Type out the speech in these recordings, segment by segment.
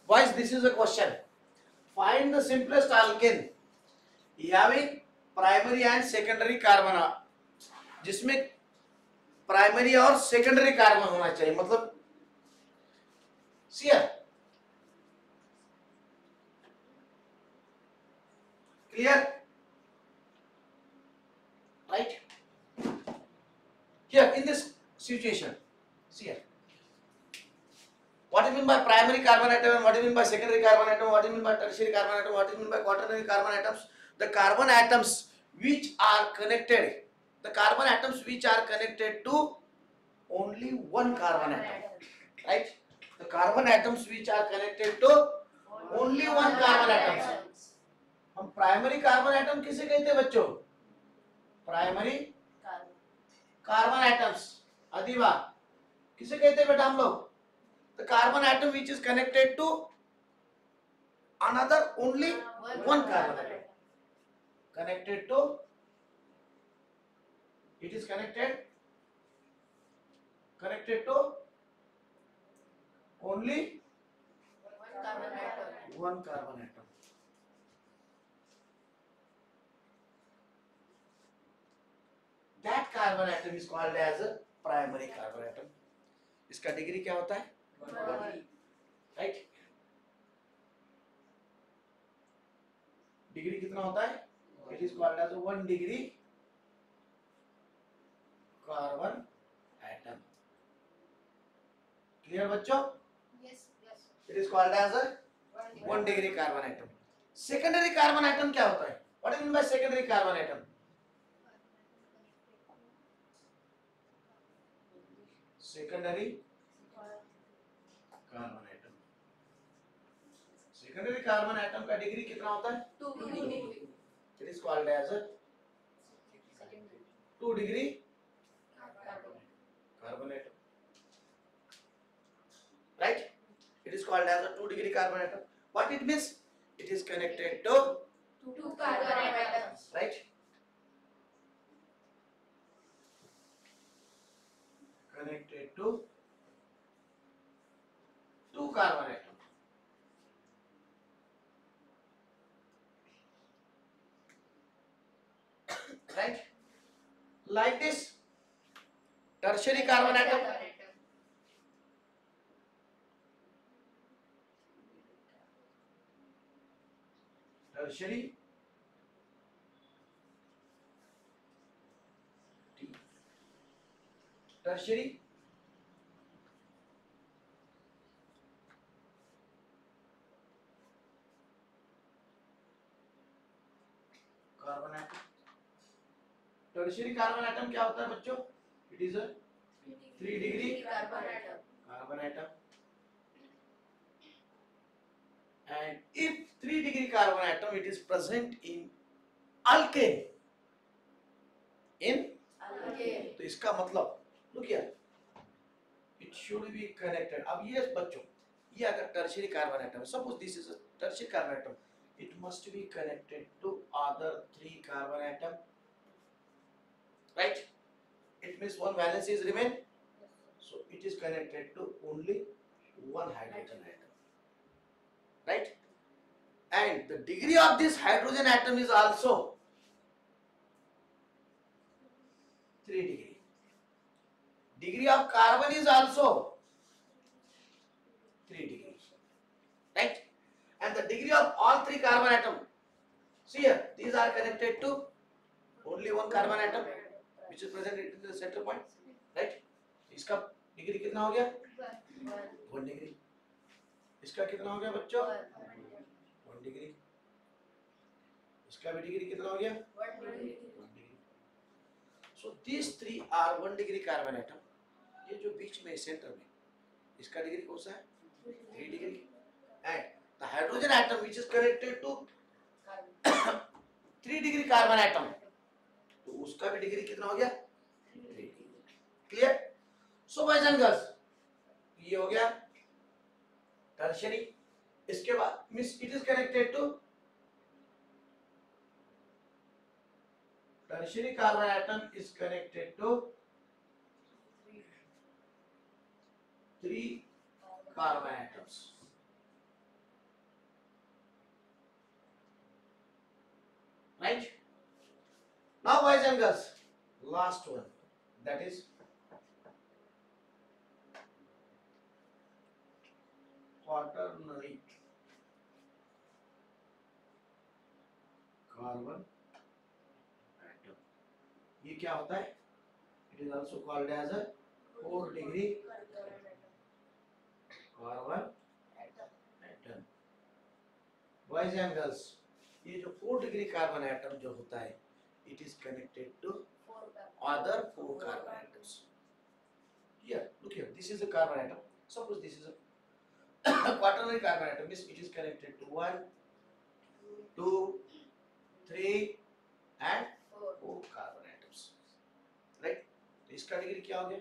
Boys, this is a question. Find the simplest alkane having primary and secondary carbon, जिसमें primary और secondary carbon होना चाहिए, मतलब clear clear right. Here in this situation, see here, what do you mean by primary carbon atom and what do you mean by secondary carbon atom, what do you mean by tertiary carbon atom, what do you mean by quaternary carbon atoms? The carbon atoms which are connected, the carbon atoms which are connected to only one carbon atom, right? The carbon atoms which are connected to only one carbon atoms. हम primary carbon atom किसे कहते हैं बच्चों? Primary carbon atoms. अधिवा किसे कहते हैं बेटा हम लोग? The carbon atom which is connected to another only one carbon atom. Connected to, it is connected to only one carbon atom. That carbon atom is called as a primary carbon atom. इसका degree क्या होता है? 1. Right. Degree कितना होता है? It is called as 1 degree carbon atom. Clear बच्चों? Yes. It is called as a 1 degree carbon atom. Secondary carbon atom क्या होता है? What do you mean by secondary carbon atom? Secondary carbon atom. Secondary carbon atom का degree कितना होता है? 2 degree. It is called as a 2 degree carbon atom. Right? It is called as a 2 degree carbon atom. What it means? It is connected to 2 carbon atoms. right? Connected to 2 carbon atom. Right? Like this, tertiary carbon atom. Tertiary tertiary carbon atom. Tertiary carbon atom क्या होता है बच्चों? It is a 3 degree carbon atom. And if 3 degree carbon atom it is present in alkane, in तो इसका मतलब look here, it should be connected. अब ये बच्चों, ये अगर tertiary carbon atom, suppose this is a tertiary carbon atom, it must be connected to other 3 carbon atom, right? It means one valence is remain, so it is connected to only one hydrogen atom, right? And the degree of this hydrogen atom is also 3 degree. Degree of carbon is also 3 degrees, right? And the degree of all 3 carbon atom, see here, these are connected to only one carbon atom which is present in the center point, right? इसका degree कितना हो गया? 1 degree. इसका कितना हो गया बच्चों? 1 degree. इसका भी डिग्री कितना हो गया? 1 degree. So these 3 are 1 degree carbon atom. ये जो बीच में सेंटर में, इसका डिग्री कौन सा है? 3 degree. And the hydrogen atom which is connected to 3 degree carbon atom, तो उसका भी डिग्री कितना हो गया? 3 degree. Clear? So boys and girls, ये हो गया टर्शियरी. इसके बाद means it is connected to tertiary carbon atom is connected to 3 carbon atoms. right? Now boys and girls, last one, that is quaternary carbon atom. ये क्या होता है? It is also called as a 4 degree carbon atom. Boys and girls, ये जो 4 degree carbon atom जो होता है, it is connected to other 4 carbon atoms. Here, look here, this is a carbon atom. Suppose this is a quaternary carbon atom, means it is connected to 1, 2, 3 and 4 carbon atoms, right? तो इसका degree क्या हो गया?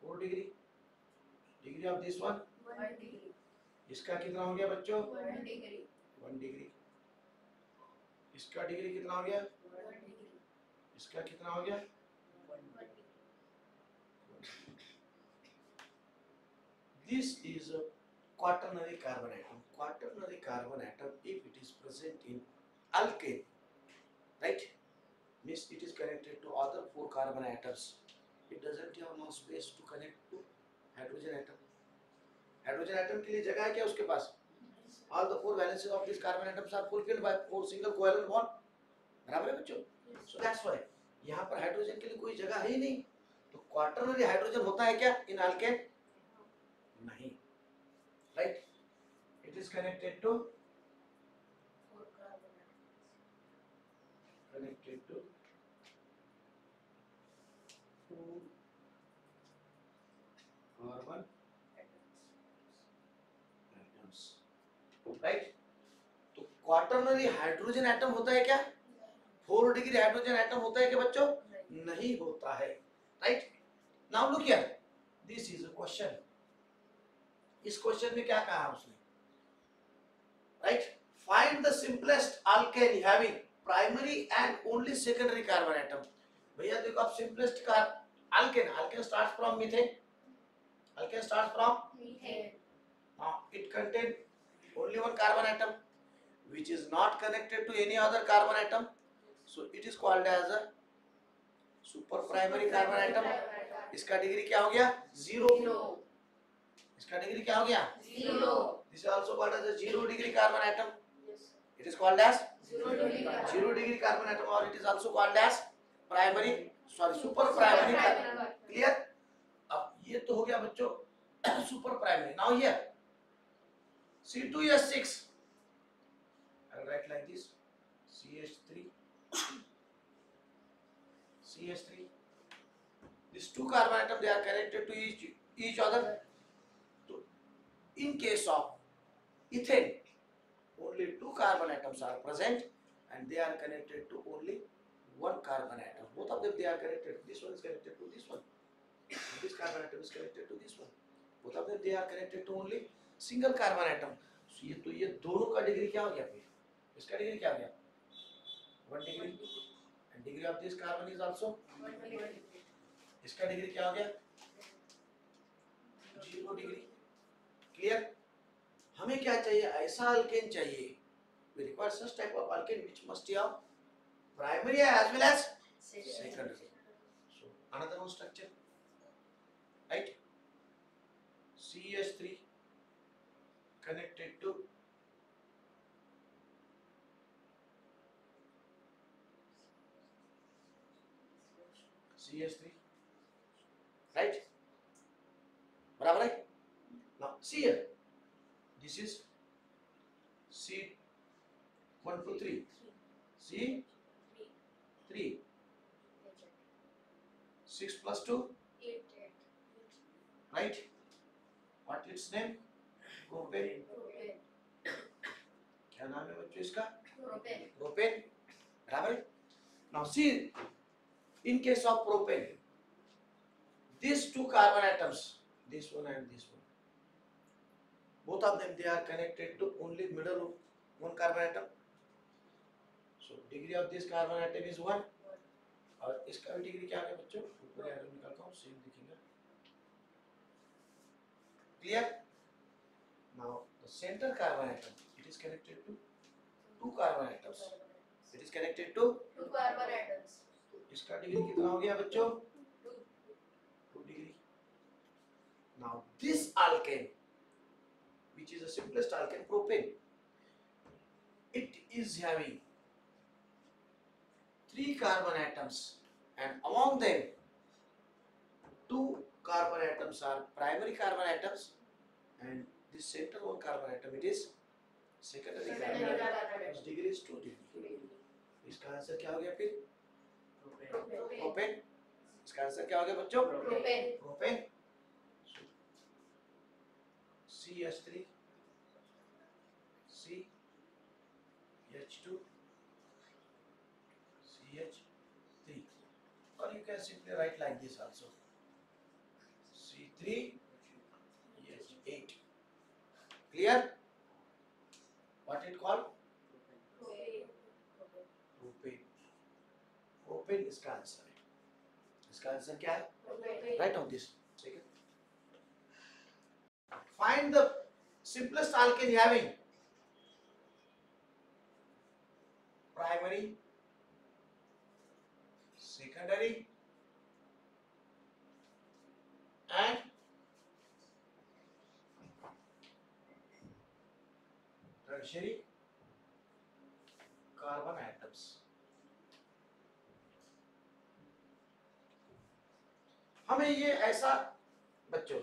4 degree. Degree of this one, इसका कितना हो गया बच्चों? 1 डिग्री. इसका डिग्री कितना हो गया? इसका कितना हो गया? This is a quaternary carbon atom. Quaternary carbon atom, if it is present in alkane, right, means it is connected to other 4 carbon atoms. It doesn't have no space to connect to hydrogen atom. Hydrogen atom के लिए जगह है क्या उसके पास? All the 4 valences of these carbon atoms are fulfilled by 4 single covalent bond. बराबर है बच्चों? So that's why यहाँ पर हाइड्रोजन के लिए कोई जगह है ही नहीं. तो क्वाटरनरी हाइड्रोजन होता है क्या इन अल्केन? नहीं, right? It is connected to 2 carbon atoms, right? तो क्वाटरनरी हाइड्रोजन एटम होता है क्या? 4 डिग्री हाइड्रोजन एटम होता है क्या बच्चों? नहीं होता है, right? Now look here, this is a question. इस क्वेश्चन में क्या कहा उसने, right? Find the simplest alkane having primary and only secondary carbon atom. भैया देखो आप सिंपलेस्ट का alkane, alkane starts from methane, alkane starts from methane. It contain only one carbon atom which is not connected to any other carbon atom, so it is called as a super primary carbon atom. इसका degree क्या हो गया? 0. इसका degree क्या हो गया? 0. This is also called as a 0 degree carbon atom. It is called as 0 degree carbon atom, or it is also called as primary, super primary. Clear? अब ये तो हो गया बच्चों super primary. Now here C2H6, I will write like this, CH3, CH3. These 2 carbon atoms, they are connected to each other. In case of ethane, only 2 carbon atoms are present and they are connected to only 1 carbon atom. Both of them they are connected. This one is connected to this one. This carbon atom is connected to this one. Both of them they are connected to only single carbon atom. So ये दोनों का degree क्या हो गया फिर? इसका degree क्या हो गया? 1 degree. And degree of this carbon is also 1 degree. इसका डिग्री क्या हो गया? 0 डिग्री. क्लियर? हमें क्या चाहिए? ऐसा अल्केन चाहिए. We require such type of alkane which must have primary as well as secondary. So another one structure, right? CH3 connected to CH3, right? बराबर है? Now see here, this is C1 2 3, C3, 6 plus 2, 8. right? What its name? Propane. क्या नाम है बच्चों इसका? Propane. बराबर है? Now see, in case of propane, these 2 carbon atoms, this one and this one, both of them they are connected to only middle of 1 carbon atom. So degree of this carbon atom is 1. और इसका भी degree क्या है बच्चों? ऊपर arrow निकालता हूँ, same दिखेगा. Clear? Now the center carbon atom, it is connected to 2 carbon atoms. It is connected to, 2 carbon atoms. इसका डिग्री कितना हो गया बच्चों? 2 degree. Now this alkane, which is the simplest alkane, propane, it is having 3 carbon atoms, and among them 2 carbon atoms are primary carbon atoms, and this center one carbon atom, it is secondary carbon atom. Its degree is 2 degree. इसका answer क्या हो गया फिर? Propane. इसका answer क्या हो गया बच्चों? Propane. Propane. CH3, CH2, CH3, or you can simply write like this also, C3H8. Clear? What it called? Propane. Propane इसका आंसर है. इसका आंसर क्या है? Write on this. Second. Find the simplest alkane having primary, secondary, and tertiary carbon atoms. हमें ये ऐसा बच्चों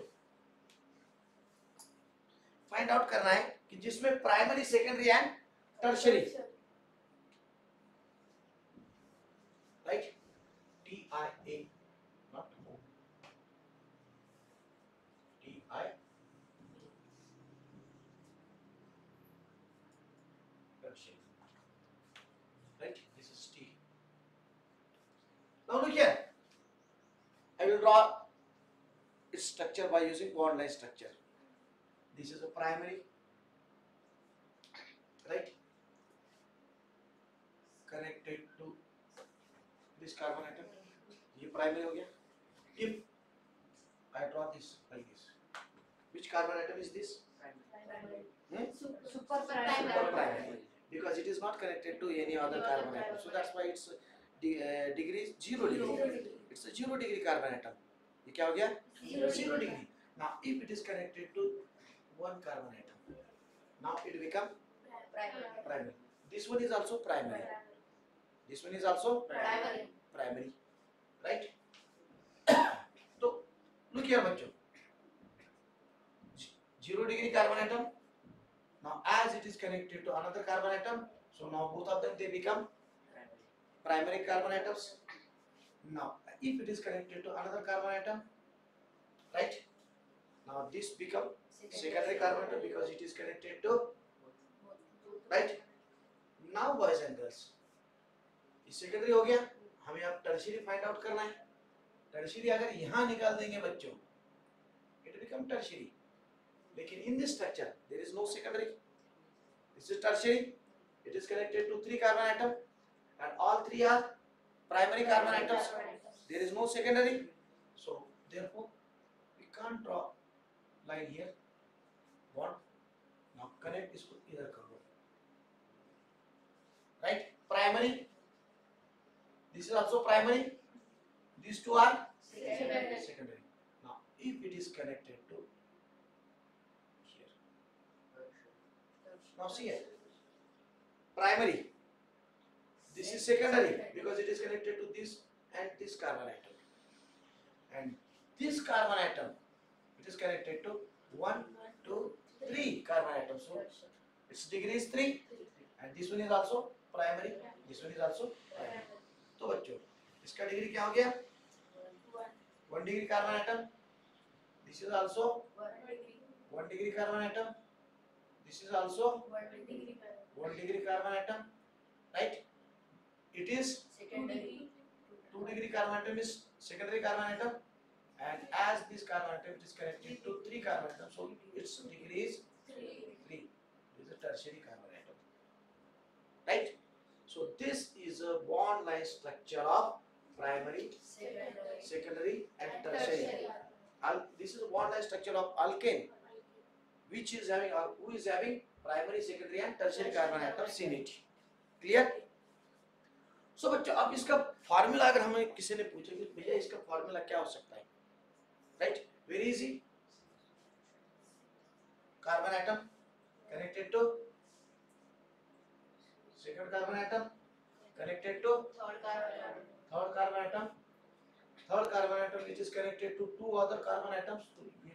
find out करना है कि जिसमें primary, secondary and tertiary, right? TIA, not O. TI, tertiary, right? This is T. Now look here. I will draw its structure by using bond line structure. This is a primary, right? Connected to this carbon atom. ये primary हो गया. If I draw this like this, which carbon atom is this? Super Super primary. primary. Because it is not connected to any other carbon atom. So that's why its degree is 0 degree. It's a 0 degree carbon atom. ये क्या हो गया? 0 degree. Now if it is connected to one carbon atom, now it become primary. This one is also primary. This one is also primary, right? So look here बच्चों, 0 degree carbon atom. Now as it is connected to another carbon atom, so now both of them they become primary carbon atoms. Now if it is connected to another carbon atom, right? Now this become secondary carbon atom because it is connected to, right? Now boys and girls, ये secondary हो गया. हमें अब tertiary find out करना है. Tertiary अगर यहाँ निकाल देंगे बच्चों, it become tertiary. लेकिन in this structure there is no secondary. This is tertiary. It is connected to 3 carbon atom, and all 3 are primary carbon atoms. There is no secondary. So therefore we can't draw line here. Bond. Now connect इसको इधर कर दो. Right? Primary. This is also primary. These two are secondary. Now if it is connected to here. Now see here. Primary. This is secondary because it is connected to this and this carbon atom. And this carbon atom, it is connected to 1, 2, 3 carbon atoms. So its degree is 3, and this one is also primary. This one is also primary. तो बच्चों इसका degree क्या हो गया? 1 degree carbon atom. This is also 1 degree carbon atom. This is also 1 degree carbon atom, right? It is 2 degree carbon atom is secondary carbon atom, and as this carbon atom is connected to 3 carbon atoms, so its degree is 3. This is a tertiary carbon atom, right? So this is a bond line structure of primary, secondary, and tertiary. This is a bond line structure of alkane, which is having who is having primary, secondary, and tertiary carbon atoms in it. Clear? So बच्चों अब इसका formula अगर हमें किसी ने पूछे कि भैया इसका फार्मूला क्या हो सकता है, right? Very easy. Carbon atom connected to second carbon atom connected to Third carbon. third carbon atom, third carbon atom which is connected to two other carbon atoms. तो ये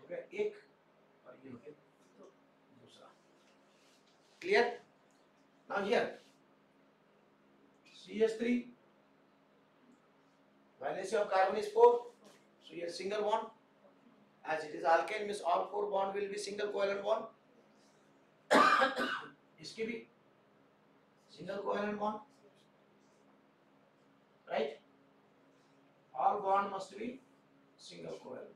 हो गया एक और ये हो गया दूसरा. Clear? Now here CH3 valency of carbon is 4, so here single bond. As it is alkane means all four bond will be single covalent bond. इसकी भी single covalent bond, right? All bond must be single covalent.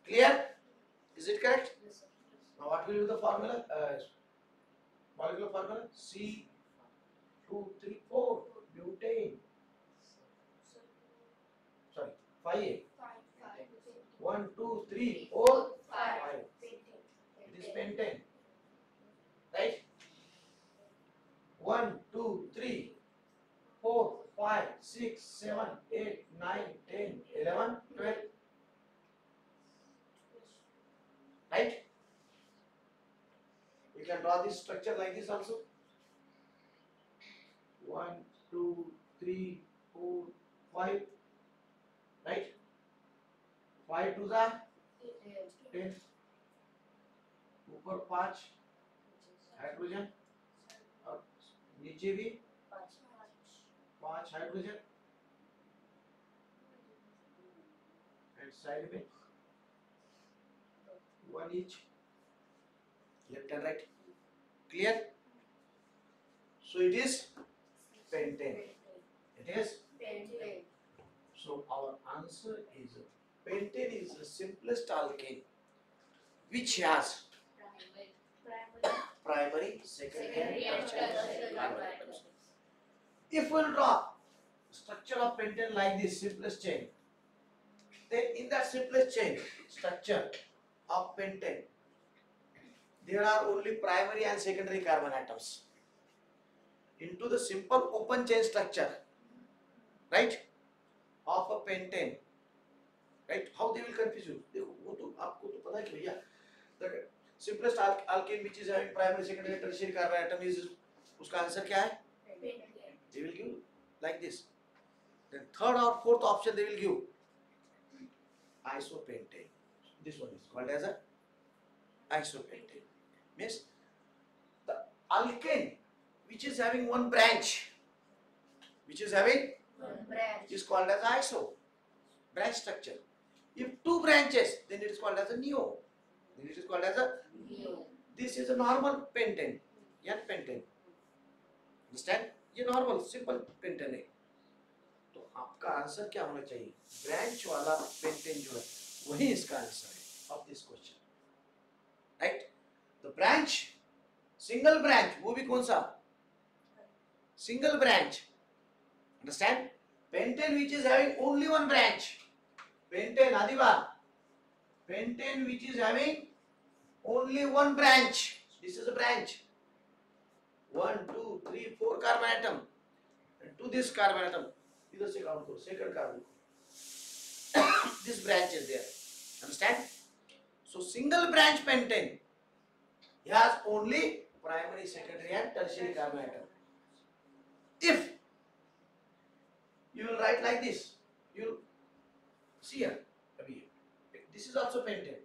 Clear? Is it correct? Yes, sir. Now what will be the formula? Molecular formula C234 butane. Sorry, 5A. 1, 2, 3, 4, 5. It is pentane. Right? 1, 2, 3, 4, 5, 6, 7, 8, 9, 10, 11, 12. Right? We can draw this structure like this also. 1, 2, 3, 4, 5. Right? 5 to the 10. ऊपर 5 hydrogen और नीचे भी 5 hydrogen and side में 1 each, left and right. Clear? So it is pentane. It is. So our answer is pentane is the simplest alkane which has primary, secondary and tertiary carbon atoms. If we will draw structure of pentane like this simplest chain, then in that simplest chain structure of pentane there are only primary and secondary carbon atoms. Into the simple open chain structure, right, of a pentane, right, how they will confuse you. देखो वो तो आपको तो पता है कि भैया the simplest alkane which is having primary, secondary, tertiary carbon atom is, उसका आंसर क्या है? They will give like this. Then third or fourth option they will give isopentane. This one is called as a isopentane. Means the alkane which is having one branch, is called as iso, branch structure. If two branches, then it is called as a neo. Then it is called as a. This is a normal pentane, N-pentane. Understand? ये normal simple pentane है. तो आपका answer क्या होना चाहिए? Branch वाला pentane जो है, वही इसका आंसर है of this question. Right? The branch, single branch, वो भी कौन सा? Single branch. Understand? Pentane which is having only one branch. Pentane, Adiba. Pentane which is having only one branch. This is a branch. 1, 2, 3, 4 carbon atom. And to this carbon atom, इधर से count करो, second carbon. This branch is there. Understand? So single branch pentane has only primary, secondary, and tertiary carbon atom. If you will write like this, you will see here. This is also pentane.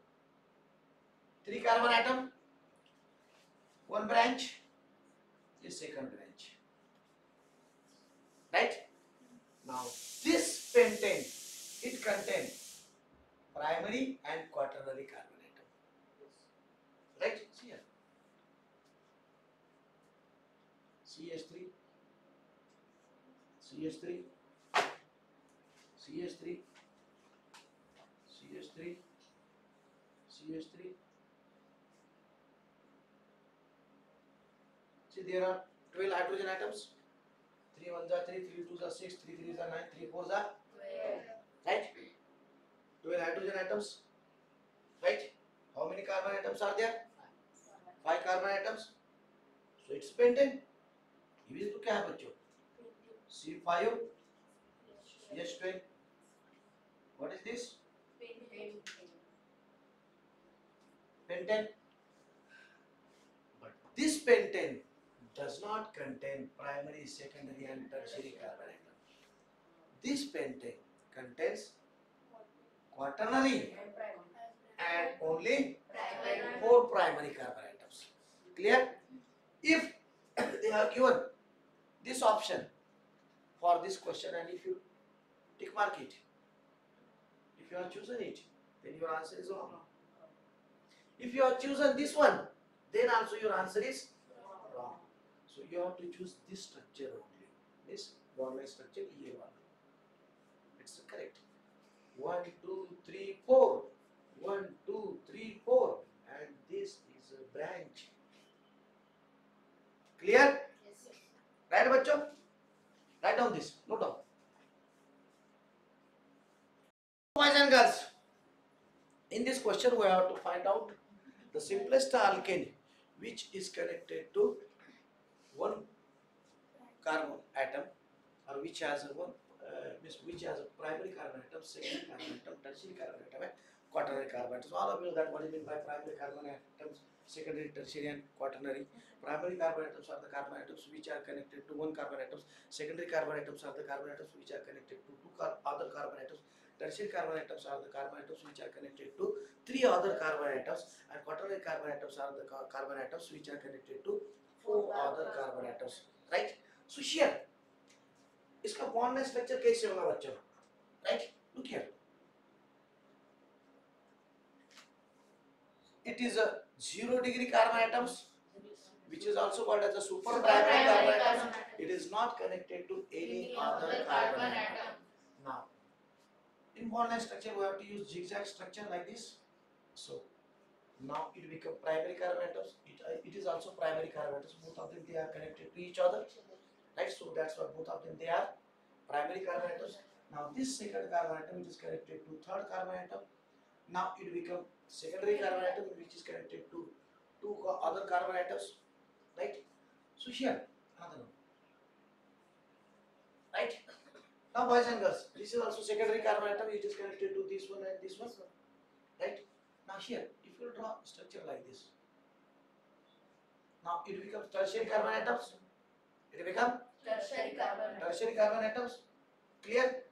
3 carbon atom, 1 branch, this second branch. Right? Now this pentane, it contains primary and quaternary carbon atom. Right? See here. CH3, CH3, CH3, CH3, CH3. See, there are 12 hydrogen atoms. 3 1s are 3, 3 2s are 6, 3 3s are 9, 3 4s are 12. Right? 12 hydrogen atoms. Right? How many carbon atoms are there? 5 carbon atoms. So it's pentane. ये तो क्या है बच्चों? C5 H12. What is this? Pentane. But this pentane does not contain primary, secondary, and tertiary carbon atoms. This pentane contains quaternary and only 4 primary carbon atoms. Clear? If they are given this option for this question and if you tick mark it, if you have chosen it, then your answer is wrong. If you have chosen this one, then also your answer is wrong. So you have to choose this structure only. This bond-like structure E1. It's correct. 1, 2, 3, 4. 1, 2, 3, 4. And this is a branch. Clear? Yes, sir. Right, bachcho? Write down this. Note down. Boys and girls, in this question we have to find out the simplest alkane which is connected to one carbon atom or which has a which has a primary carbon atom, secondary carbon atom, tertiary carbon atom, and quaternary carbon atoms. All of you know that what is meant by primary carbon atoms, secondary, tertiary, and quaternary. Primary carbon atoms are the carbon atoms which are connected to one carbon atoms. Secondary carbon atoms are the carbon atoms which are connected to two other carbon atoms. Tertiary carbon atoms are the carbon atoms which are connected to 3 other carbon atoms, and quaternary carbon atoms are the carbon atoms which are connected to 4 other carbon atoms. Right? So here, इसका bond structure कैसे होगा बच्चों? Right? Look here. It is a 0 degree carbon atoms, which is also called as a super primary carbon atoms. It is not connected to any other carbon atom. Now, in bond structure, we have to use zigzag structure like this. So now it become primary carbon atoms. It is also primary carbon atoms. Both of them they are connected to each other, right? So that's why both of them they are primary carbon atoms. Now this second carbon atom it is connected to third carbon atom. Now it become secondary carbon atom which is connected to 2 other carbon atoms, right? So here another one, right? Now boys and girls, this is also secondary carbon atom. It is connected to this one and this one, right? Now here, if you draw structure like this, now it becomes tertiary carbon atoms. It become tertiary carbon atoms. Clear?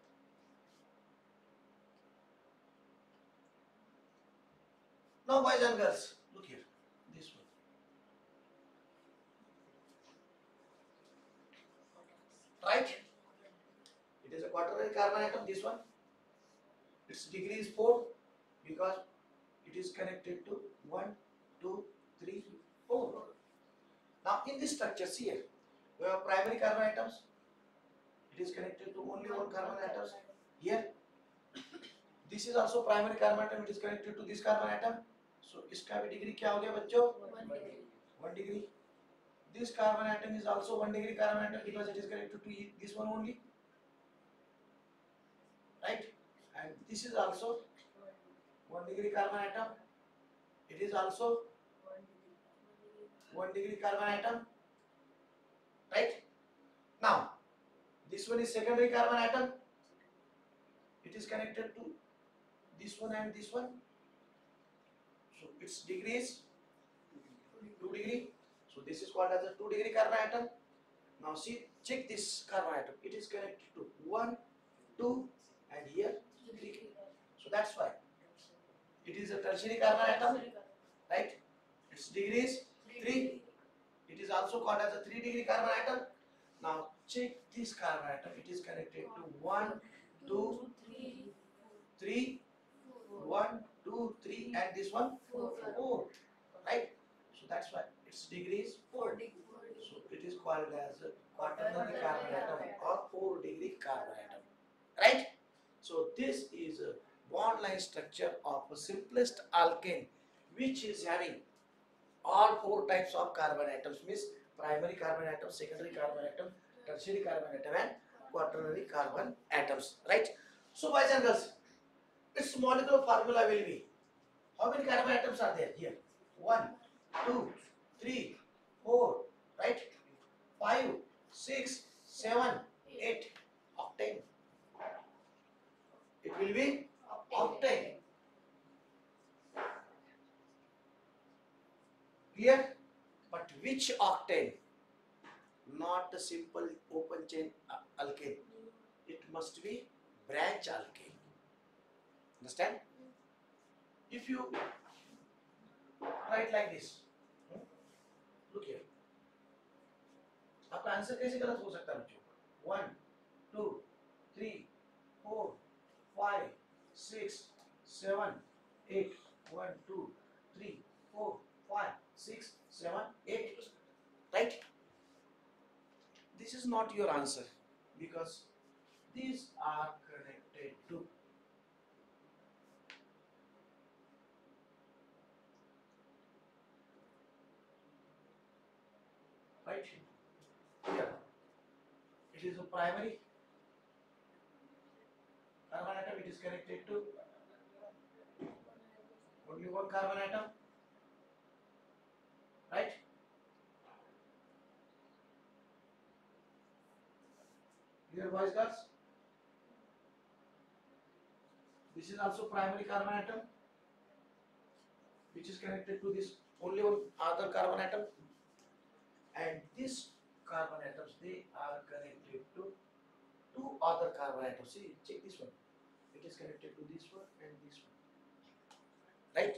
Now boys and girls, look here, this one. Right? It is a quaternary carbon atom, this one. Its degree is 4 because it is connected to 1, 2, 3, 4. Now in this structure, see here, we have primary carbon atoms. It is connected to only one carbon atoms. Here, this is also primary carbon atom. It is connected to this carbon atom. So इसका भी degree क्या हो गया बच्चों? 1 degree. This carbon atom is also 1 degree carbon atom because it is connected to this one only, right? And this is also 1 degree carbon atom. It is also 1 degree carbon atom, right? Now this one is secondary carbon atom. It is connected to this one and this one. So its degree is 2 degree. So this is called as a 2 degree carbon atom. Now see, check this carbon atom. It is connected to 1, 2, and here 3. So that's why it is a tertiary carbon atom, right? Its degree is 3. It is also called as a 3 degree carbon atom. Now check this carbon atom. It is connected to 1, 2, 3, 1, 2, 3, and this one 4, right? So that's why its degree is 4. So it is called as a quaternary carbon atom or 4 degree carbon atom, right? So this is a bond line structure of a simplest alkane which is having all 4 types of carbon atoms, means primary carbon atom, secondary carbon atom, tertiary carbon atom, and quaternary carbon atoms, right? So boys and girls, its molecular formula will be How many carbon atoms are there here? 1, 2, 3, 4, right? 5, 6, 7, 8. Octane. It will be octane. Clear? But which octane? Not a simple open chain alkane. It must be branch alkane. Understand? If you write like this, look here. आपका answer कैसे गलत हो सकता है बच्चों? 1, 2, 3, 4, 5, 6, 7, 8. 1, 2, 3, 4, 5, 6, 7, 8. Right? This is not your answer because these are connected to right here. It is a primary carbon atom. It is connected to only one carbon atom, right? Here, boys, girls. This is also primary carbon atom, which is connected to this only one other carbon atom, and these carbon atoms, they are connected to two other carbon atoms. See, check this one. It is connected to this one and this one, right?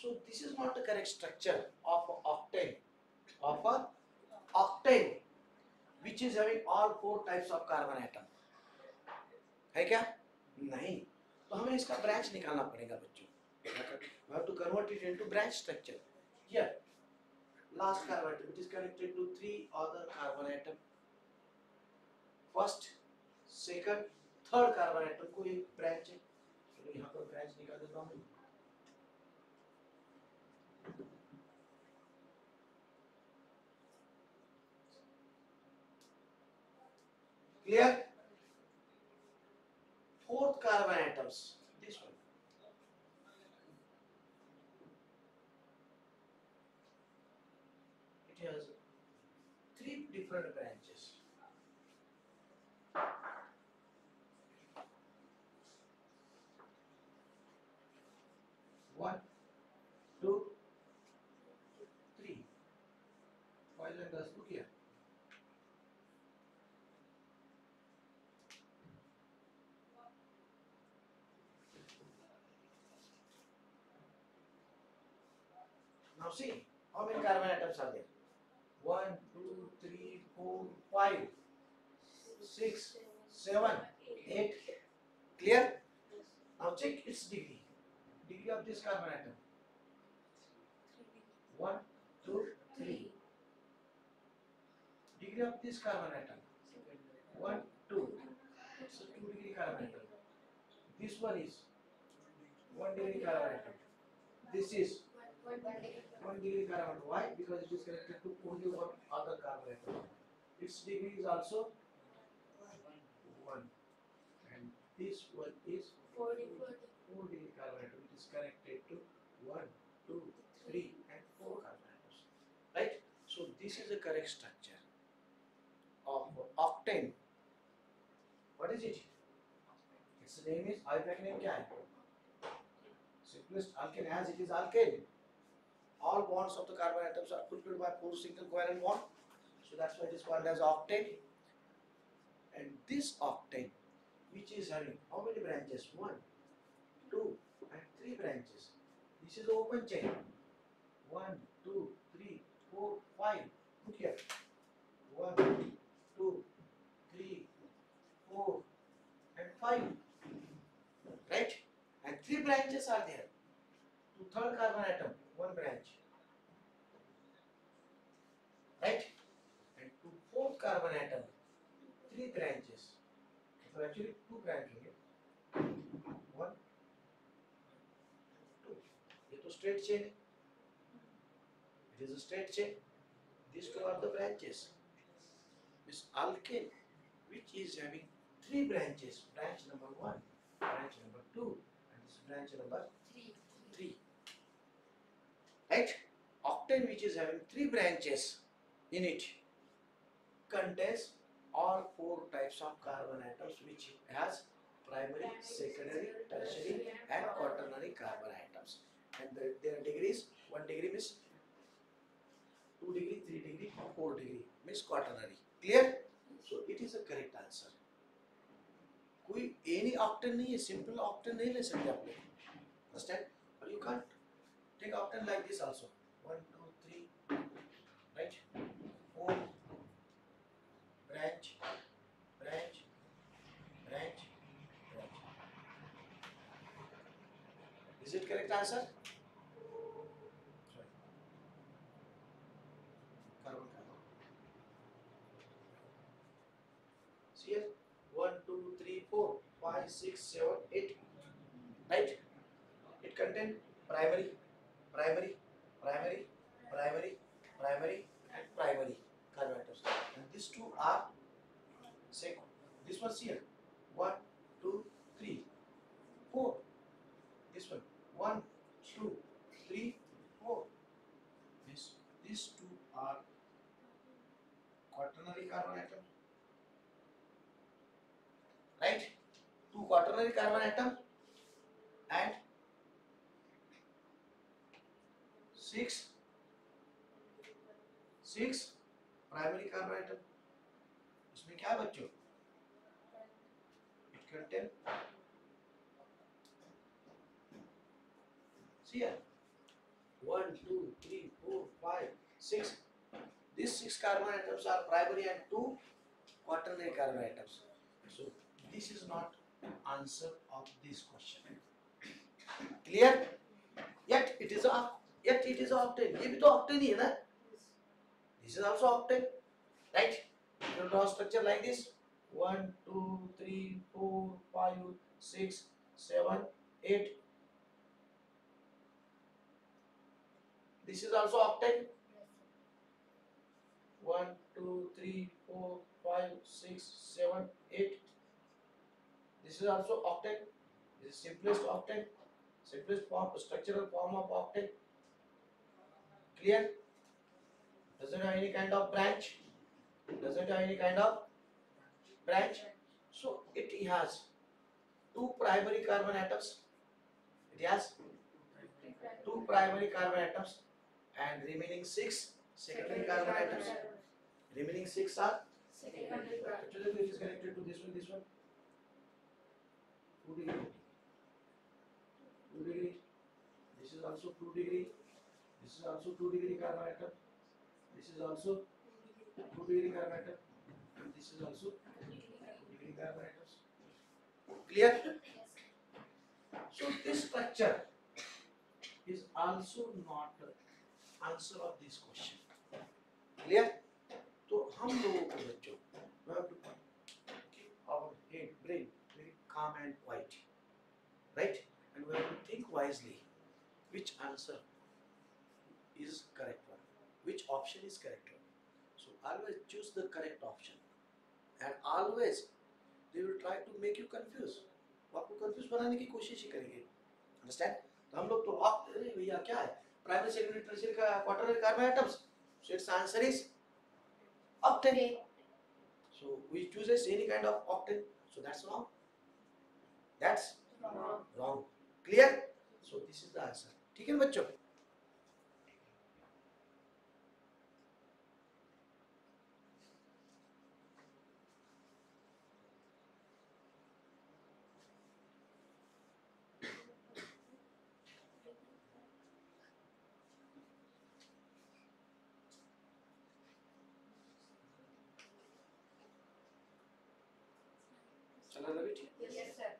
So this is not the correct structure of a octane, of a octane, which is having all 4 types of carbon atom. है क्या? नहीं. तो हमें इसका branch निकालना पड़ेगा बच्चों. We have to convert it into branch structure. Here, last carbon atom, it is connected to 3 other carbon atom. First, second, third carbon atom को एक branch है. चलो यहाँ पर branch निकाल देता हूँ. Clear? Fourth carbon atoms, this one. It has 3 different branches. One, two, three. Boys and girls, look here. Now see, how many carbon atoms are there? 1, 2, 3, 4, 5, 6, 7, 8. Clear? Now check its degree. Degree of this carbon atom. 1, 2, 3. Degree of this carbon atom. 1, 2. So 2-degree carbon atom. This one is 1-degree carbon atom. This is 1-degree carbon atom. Why? Because it is connected to only one other carbon atom. Its degree is also 1. And this one is 4-degree carbon atom. It is connected to 1, 2, 3 and 4 carbon atoms. Right? So this is the correct structure of octane. What is it? Its name is, IUPAC name क्या है? Simplest alkane, as it is alkane. All bonds of the carbon atoms are fulfilled by 4 single covalent bond. So that's why it is called as octane. And this octane, which is having how many branches? 1, 2 and 3 branches. This is open chain. 1, 2, 3, 4, 5. Look here. 1, 2, 3, 4 and 5. Right? And 3 branches are there. To third carbon atom, 1 branch. Right? And to fourth carbon atom, 3 branches. So actually 2 branches. 1, 2. ये तो straight chain. It is a straight chain. These 2 are the branches. This alkane, which is having 3 branches. Branch number 1, branch number 2, and this branch number 3. right? Octane, which is having 3 branches in it, contains all 4 types of carbon atoms, which has primary, secondary, tertiary and quaternary carbon atoms, and their degrees, 1 degree means 2 degree, 3 degree, 4 degree means quaternary. Clear? So it is a correct answer. कोई any octane नहीं है, simple octane नहीं ले सकते आप लोग, understand? But you can't take octane like this also. 1 2 3, right? 4 branch, branch, branch, branch. Is it correct answer? Sorry. Carbon, carbon. See here, 1 2 3 4 5 6 7 8, right? It contains primary, primary, primary, primary, primary and primary carbon atoms, and these two are second. This one's here, 1 2 3 4. This one, 1 2 3 4. These two are quaternary carbon atoms, right? 2 quaternary carbon atoms and 6 primary carbon atom. इसमें क्या है बच्चों? It contain, see here, 1 2 3 4 5 6. These 6 carbon atoms are primary and 2 quaternary carbon atoms. So this is not answer of this question. Clear? Yet it is octane. ये भी तो octane ही है ना? This is also octane, right? You draw structure like this: 1 2 3 4 5 6 7 8. This is also octane. 1 2 3 4 5 6 7 8. This is also octane. This is simplest octane, simplest form, structural form of octane. Clear? Doesn't have any kind of branch. Doesn't have any kind of branch. So it has 2 primary carbon atoms. It has 2 primary carbon atoms and remaining 6 secondary carbon atoms. Remaining 6 are actually it is connected to this one. 2 degree. 2 degree. This is also 2 degree. This is also 2 degree carbon atom. This is also 2 degree carbon atom. And this is also 2 degree carbon atoms. Clear? So this structure is also not the answer of this question. Clear? तो हम लोगों को बच्चों, we have to keep our head, brain very calm and quiet, right? And we have to think wisely which answer is correct one, which option is correct one. So always choose the correct option, and always they will try to make you confuse. वो आपको confuse बनाने की कोशिश ही करेंगे. Understand? तो हम लोग तो अरे भैया क्या है? Primary, secondary, tertiary का quaternary carbon atoms. So its answer is octane. So we chooses any kind of octane. So that's wrong. That's wrong. Clear? So this is the answer. ठीक है बच्चों? चला रवि ठीक? Yes, sir.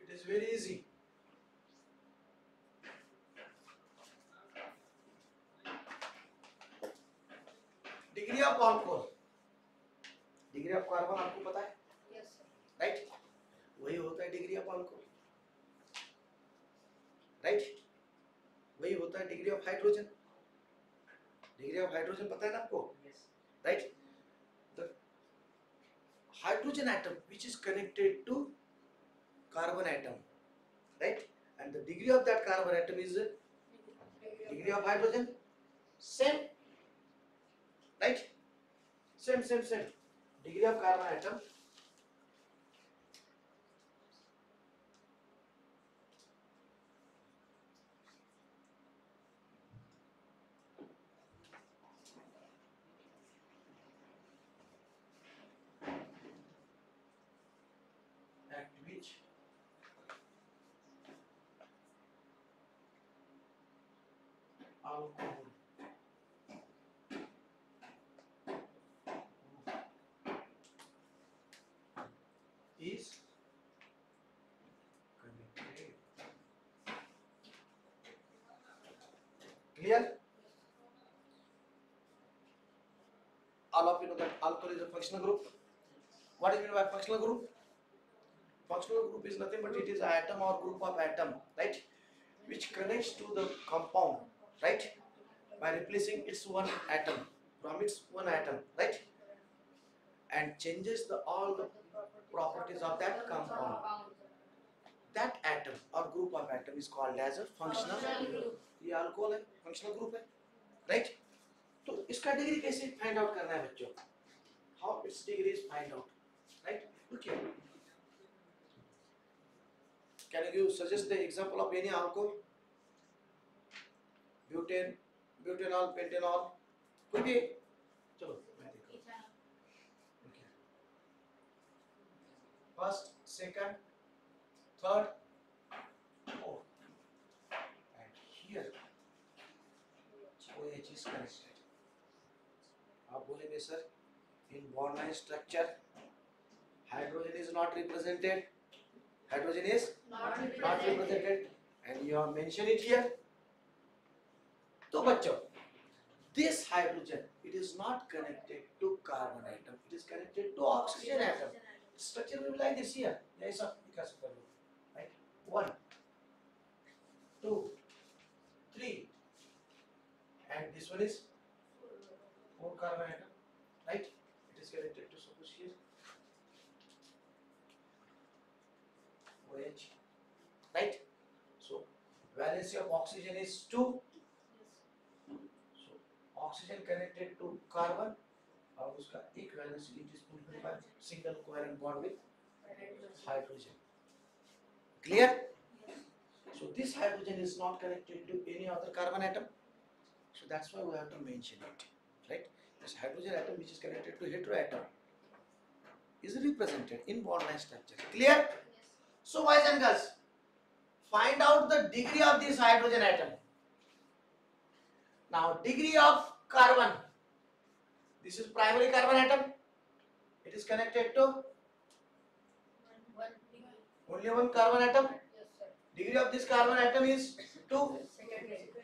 It is very easy. Degree of alcohol. Degree of carbon आपको पता है? Yes, sir. Right? वही होता है degree degree of hydrogen. Degree of hydrogen पता है ना आपको, right? The hydrogen atom which is connected to carbon atom, right? And the degree of that carbon atom is degree of hydrogen. Same, right? Same. Degree of carbon atom. At which alcohol is connected. Clear? All of you know that alcohol is a functional group. What do you mean by functional group? Functional group is nothing but it is atom or group of atom, right? Which connects to the compound, right? By replacing its one atom from its one atom, right? And changes all the properties of that compound. That atom or group of atom is called as a functional group. ये alcohol है, functional group है, right? तो इसका degree कैसे find out करना है बच्चों? How its degree is find out, right? Look here. Can you suggest the example of any alcohol? Butane, butanol, pentanol, कोई भी? चलो मैं देखता हूँ. Okay. First, second, third. Oh, and here OH is connected. आप बोलेंगे sir, in bond line structure, hydrogen is not represented. Hydrogen is Not not represented, and you have mentioned it here. तो बच्चों, this hydrogen, it is not connected to carbon atom. It is connected to oxygen atom. Structure will be like this here. ऐसा दिखा सकते हो, right? 1, 2, 3, and this one is 4 carbon atom, right? It is connected to suppose here OH, right? So valency of oxygen is 2. So oxygen connected to carbon और उसका एक valency it is fulfilled by single covalent bond with hydrogen. Clear? So this hydrogen is not connected to any other carbon atom. So that's why we have to mention it, right? This hydrogen atom which is connected to heteroatom is represented in bond line structure. Clear? So boys and girls, find out the degree of this hydrogen atom. Now degree of carbon. This is primary carbon atom. It is connected to only one carbon atom. Degree of this carbon atom is 2.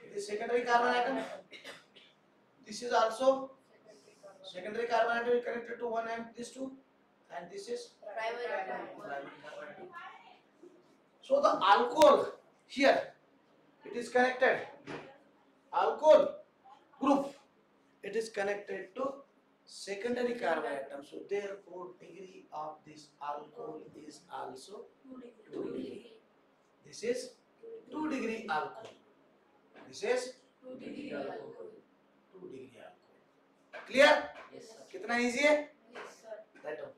It is secondary carbon atom. This is also secondary carbon atom is connected to 1 and this 2, and this is primary carbon atom. So the alcohol here, it is connected. Alcohol group, it is connected to secondary carbon atom. So therefore, degree of this alcohol is also 2 degree. This is 2 degree alcohol. This is 2 degree alcohol. 2 degree alcohol. Clear? Yes, sir. कितना easy है? Yes, sir. Right on.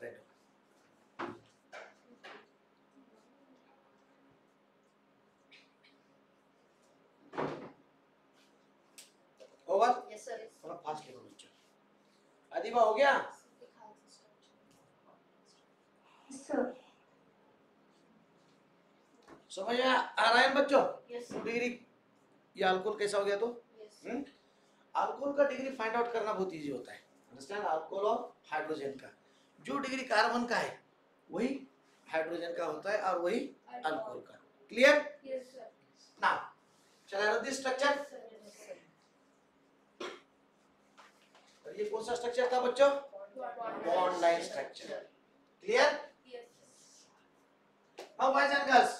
Right on. Over? Yes, sir. थोड़ा fast लिखो बच्चों. अधिवा हो गया? Sir. समझ में आ रहा है बच्चों? Yes, 2 sir. डिग्री ये अल्कोहल कैसा हो गया तो? Yes. अल्कोहल का डिग्री फाइंड आउट करना बहुत इजी होता है. अंडरस्टैंड? अल्कोहल और हाइड्रोजन का जो डिग्री कार्बन का है वही हाइड्रोजन का होता है और वही अल्कोहल का. Clear? Yes, sir. Now shall I write this structure? Yes, sir. और ये कौन सा स्ट्रक्चर था बच्चों? Bond line structure. Clear? Yes. Now boys and girls,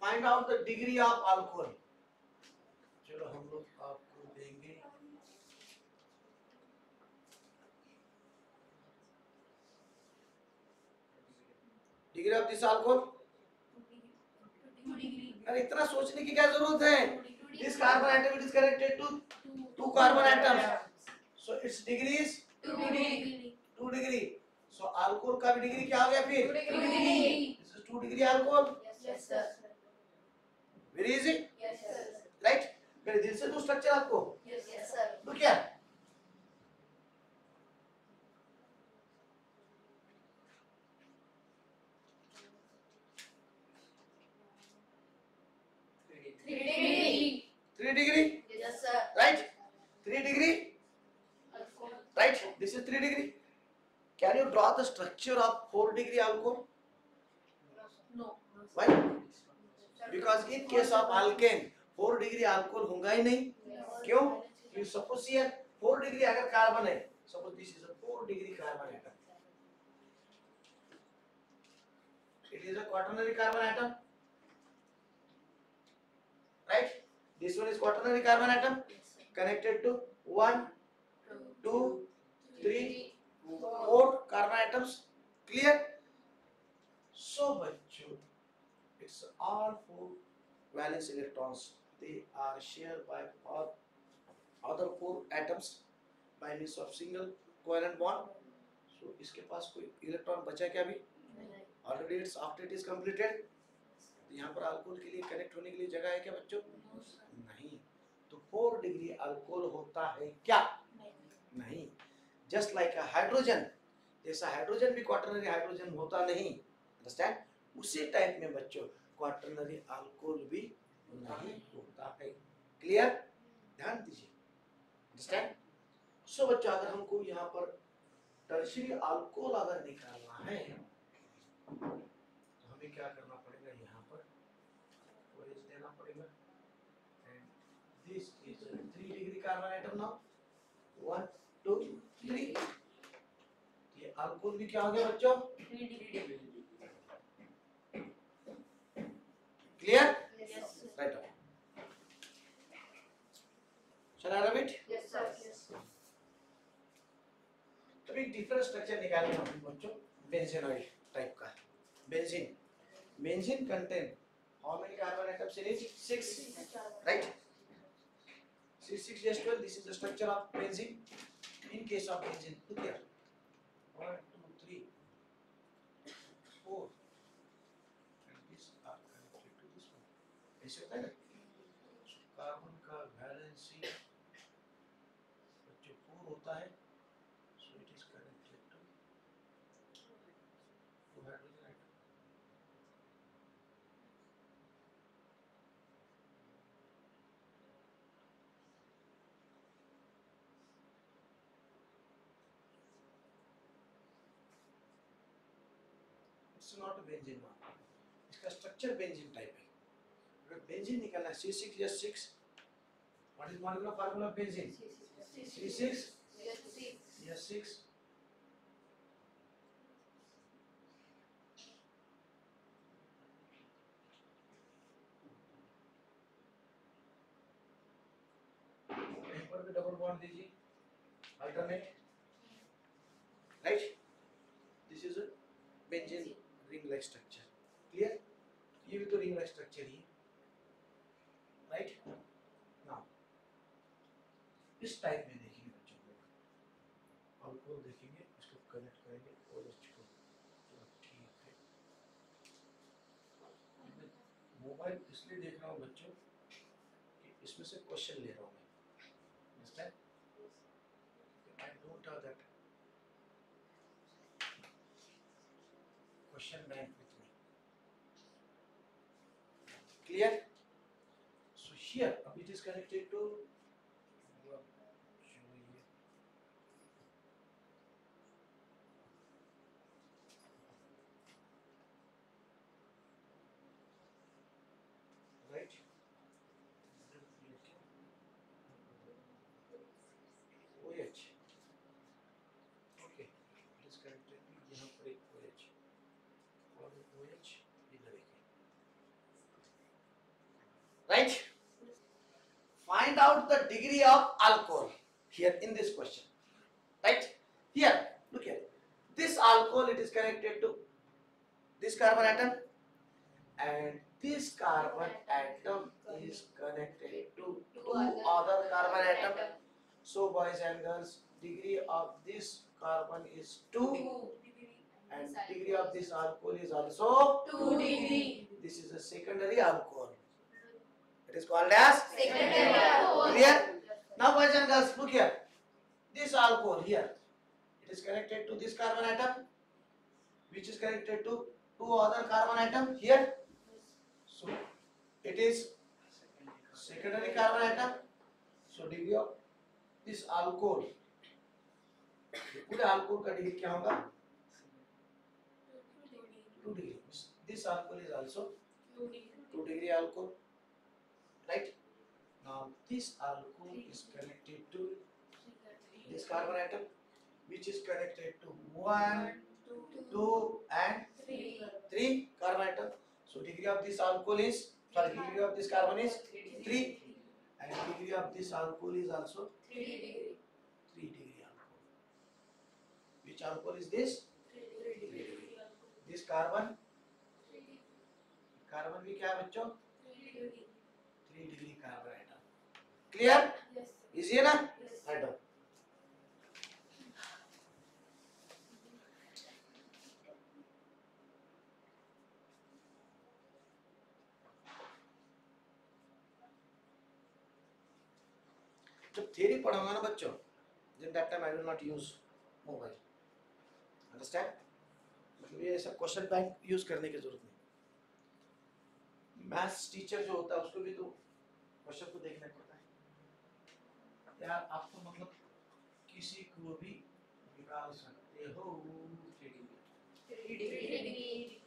find out the degree of alcohol. चलो हम लोग आपको देंगे degree of this alcohol. 2 degree. अरे इतना सोचने की क्या जरूरत है? This carbon atom is connected to two carbon atoms, so its degree is 2 degree. 2 degree. So alcohol का भी डिग्री क्या हो गया फिर? 2 degree. This is 2 degree alcohol. Yes sir. Very easy, Yes sir. right? मेरे दिल से दो स्ट्रक्चर आपको Yes sir. तो क्या? Three degree. 3 degree, Yes sir. right? 3 degree, Alcohol. right? This is 3 degree. Can you draw the structure of 4 degree alcohol? No. Why? Because in case of alkane 4 degree alcohol होगा ही नहीं. क्यों? You suppose here 4 degree अगर carbon है, suppose this is a 4 degree carbon atom. It is a quaternary carbon atom, right? This one is quaternary carbon atom connected to 1, 2, 3, 4 carbon atoms. Clear? So बच्चों, it's all 4 valence electrons. They are shared by all other 4 atoms by means of single covalent bond. So इसके पास कोई electron बचा क्या अभी? Already it's after it is completed. तो यहाँ पर alcohol के लिए कनेक्ट होने के लिए जगह है क्या बच्चों? नहीं. तो 4 डिग्री अल्कोहल होता है क्या? नहीं. Just like a hydrogen, जैसा हाइड्रोजन भी क्वाटरनरी हाइड्रोजन होता नहीं. Understand? उसी टाइप में बच्चों क्वाटरनरी अल्कोहल भी नहीं होता है. क्लियर? ध्यान दीजिए. Understand? So बच्चों अगर हमको यहाँ पर टर्शियरी अल्कोहल अगर निकालना है तो हमें क्या करना पड़ेगा? यहाँ पर OH देना पड़ेगा. And this is a 3 degree carbon atom now. 1, 2, 3. ये अल्कोहल भी क्या हो गया बच्चों? 3 degree. Clear? Yes sir. Right on. Shall I rub it? Yes sir. Yes. तो एक डिफरेंट स्ट्रक्चर निकालेंगे हम बच्चों बेंजीनॉइड टाइप का. Benzene contain how many carbon atoms in it? 6, right? 6, 6 just 12. This is the structure of benzene. In case of benzene, look here. 1, 2, 3, 4, and these are connected to this one. ऐसे होता है ना? Carbon का valency बच्चों 4 होता है. So it is connected to hydrogen atom. It's not a benzene one. इसका structure benzene type है. अगर बेंजीन निकालना है C6H6, what is molecular formula of benzene? C6 Yes. H6. यहीं पर भी डबल बॉन्ड दीजिए, alternate, right? This is a benzene ring like structure. Clear? ये भी तो रिंग लाइक स्ट्रक्चर ही है, राइट? नाउ इस टाइप में देखेंगे बच्चों लोग, अल्कोहल देखेंगे, इसको कनेक्ट करेंगे OH को. चलो ठीक है. मैं मोबाइल इसलिए देख रहा हूँ बच्चों कि इसमें से क्वेश्चन ले रहा हूँ मैं. Understand? I don't have that question bank with me. Clear? So here, it is connected to right? OH. Okay, it is connected to यहाँ पर एक OH. और OH right? Find out the degree of alcohol here in this question, right? Here, look here. This alcohol, it is connected to this carbon atom, and this carbon atom is connected to two other carbon atom. So boys and girls, degree of this carbon is 2, and degree of this alcohol is also 2 degree. This is a secondary alcohol. It is called as Secondary alcohol. Clear? Now boys and girls, look here. This alcohol here, it is connected to this carbon atom, which is connected to two other carbon atom here. So it is secondary carbon atom. So degree of this alcohol, पूरे alcohol का degree क्या होगा? 2 degree. This alcohol is also 2 degree alcohol, right? Now this alcohol is connected to this carbon atom, which is connected to 1, 2, and 3 carbon atom. So degree of this alcohol is, degree of this carbon is 3, and degree of this alcohol is also 3 degree alcohol. Which alcohol is this? 3 degree. This carbon भी क्या है बच्चों? 3 degree carbon atom. Clear? Yes. Easy है ना? Yes. Write down. जब theory पढ़ाऊंगा ना बच्चों, then that time I will not use mobile. Understand? मतलब ये ऐसा क्वेश्चन बैंक यूज करने की जरूरत नहीं. मैथ्स टीचर जो होता है उसको भी तो क्वेश्चन को देखना पड़ता है यार. आप तो मतलब किसी को भी निकाल सकते हो.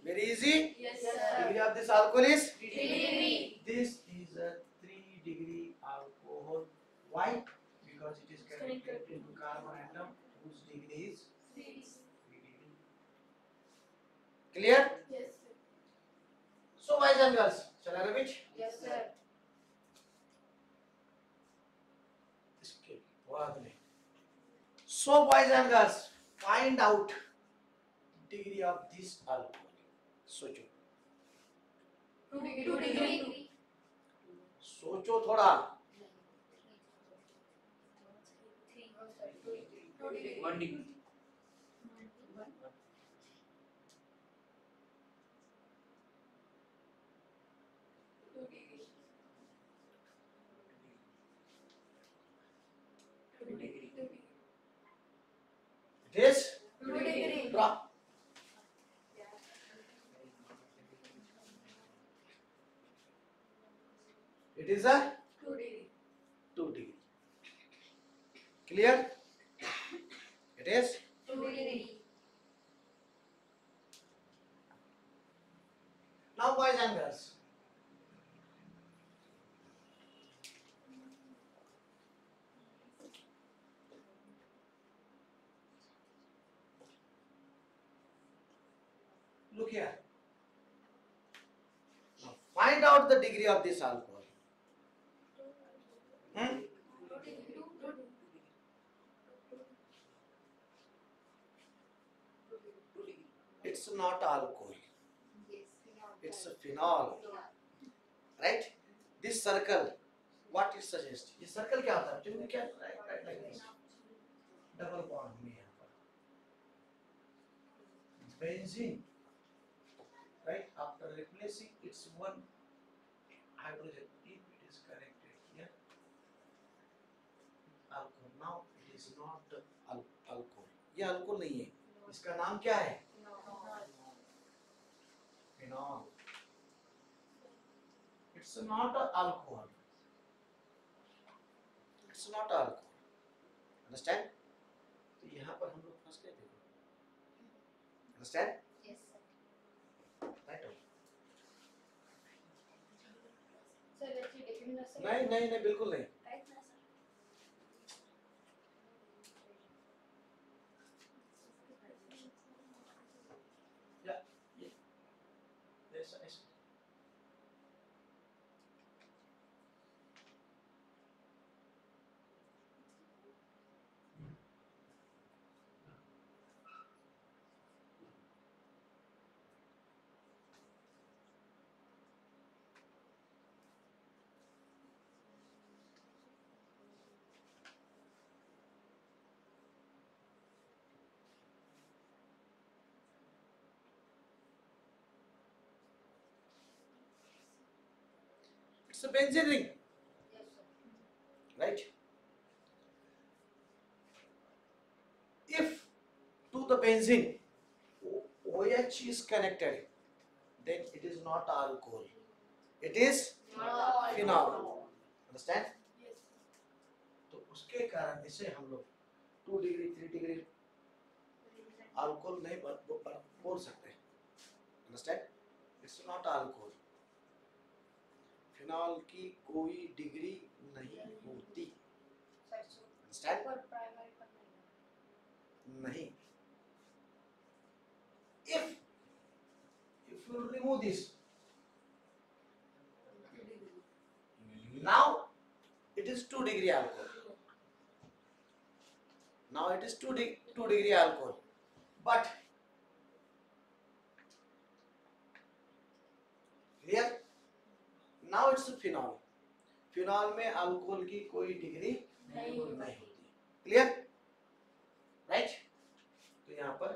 Very easy. Yes, sir. Degree of this alcohol is 3 degree. This is a 3 degree alcohol. Why? Because it is connected to carbon atom whose degree is 3 degree. Clear? Yes, sir. So boys and girls, shall I repeat? Yes, sir. इसके बाद में. So boys and girls, find out degree of this alcohol. सोचो. 2 degree. सोचो थोड़ा. 1 degree. It is 2 degree. drop. It is a 2 degree. 2 degree. Clear? It is 2 degree. now boys and girls. Look here. Now find out the degree of this alcohol. Hmm? It's not alcohol. It's a phenol. Right? This circle, what it suggests? ये circle क्या होता है? तुमने क्या write like this? Double bond में यहाँ पर. Benzene. Right? After replacing its one hydrogen, if it is connected here, alcohol. Now it is not alcohol. ये alcohol नहीं है. इसका नाम क्या है? Phenol. It's not a alcohol. It's not alcohol. Understand? तो यहाँ पर हम लोग फंस गए थे. Understand? Yes, sir. Right on. Sir, let's see taking the sir. नहीं नहीं नहीं बिल्कुल नहीं. Right now, sir. ऐसा ऐसा. It's a benzene ring, Yes, sir. right? If to the benzene OH is connected, then it is not alcohol. It is Not phenol. Understand? Yes. तो उसके कारण इसे हम लोग 2 डिग्री 3 डिग्री अल्कोहल नहीं बोल सकते. Understand? It's not alcohol. Phenol की कोई डिग्री नहीं होती. Sir, so Understand? for primary conversion. नहीं. If you remove this, now it is 2 degree alcohol. Now it is 2 degree alcohol. But clear? Now it's a phenol. Phenol में alcohol की कोई degree नहीं नहीं होती. होती. क्लियर? राइट? तो यहाँ पर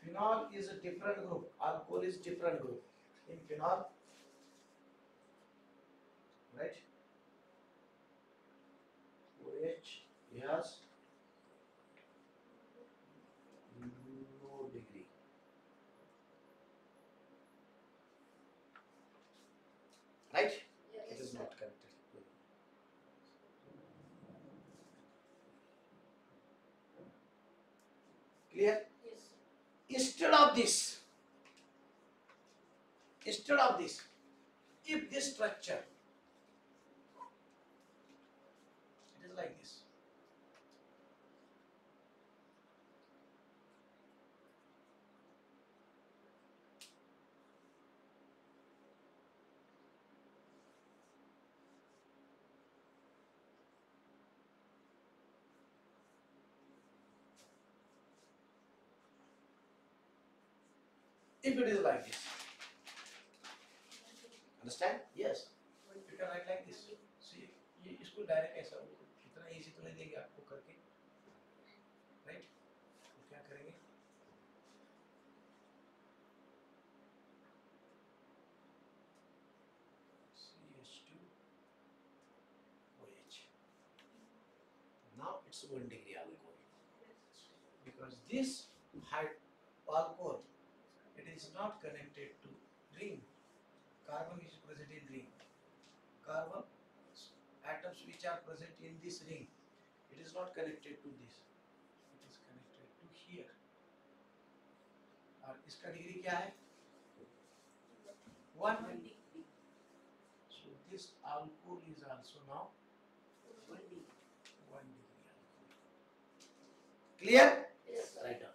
phenol is a different group. Alcohol is different group. In phenol, right? OH has no degree. Right? Yes, It is sir. not connected. Clear? Yes, sir. Instead of this, if this structure, it is like this. If it is like this, understand? Yes. You can write like this. See, ये इसको direct ऐसा इतना easy तो नहीं देंगे आपको करके, right? तो क्या करेंगे? CH2OH. Now it's 1 degree alcohol. Because this alcohol, it is not connected to ring. Carbon is present in ring. Carbon atoms which are present in this ring, it is not connected to this. It is connected to here. और इसका degree क्या है? 1. So this alcohol is also now 1 degree alcohol. Clear? Yes, sir. Right on.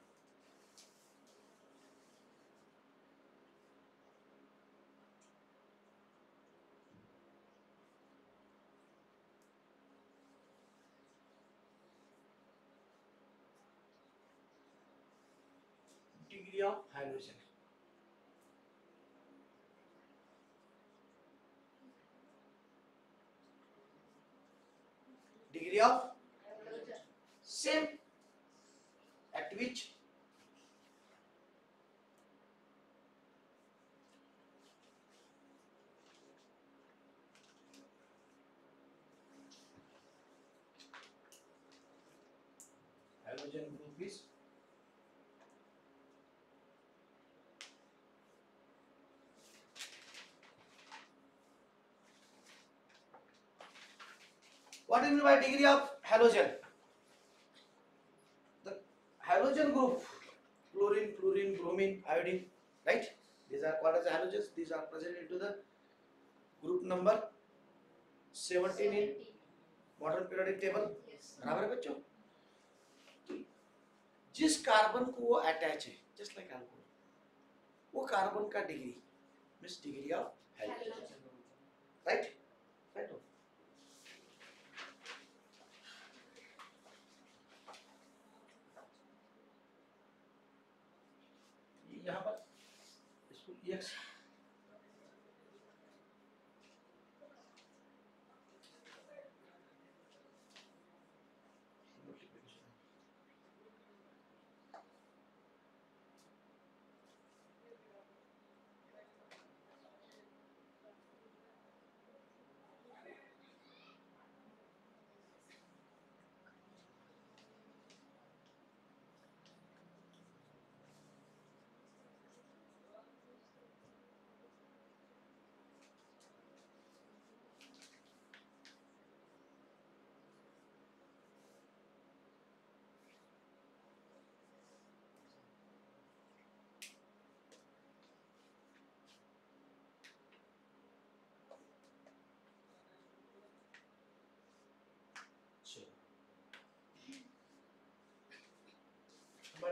Degree of halogen. Degree of Halogen. same at which halogen group is what do you mean by degree of halogen? The halogen group, chlorine, fluorine, bromine, iodine, right? These are called as halogens. These are present into the group number 17 in 70. modern periodic table. Yes. बराबर है बच्चों? तो जिस carbon को वो attach है, just like alcohol, वो carbon का degree means degree of halogen, right? Right. यहाँ पर इसको EX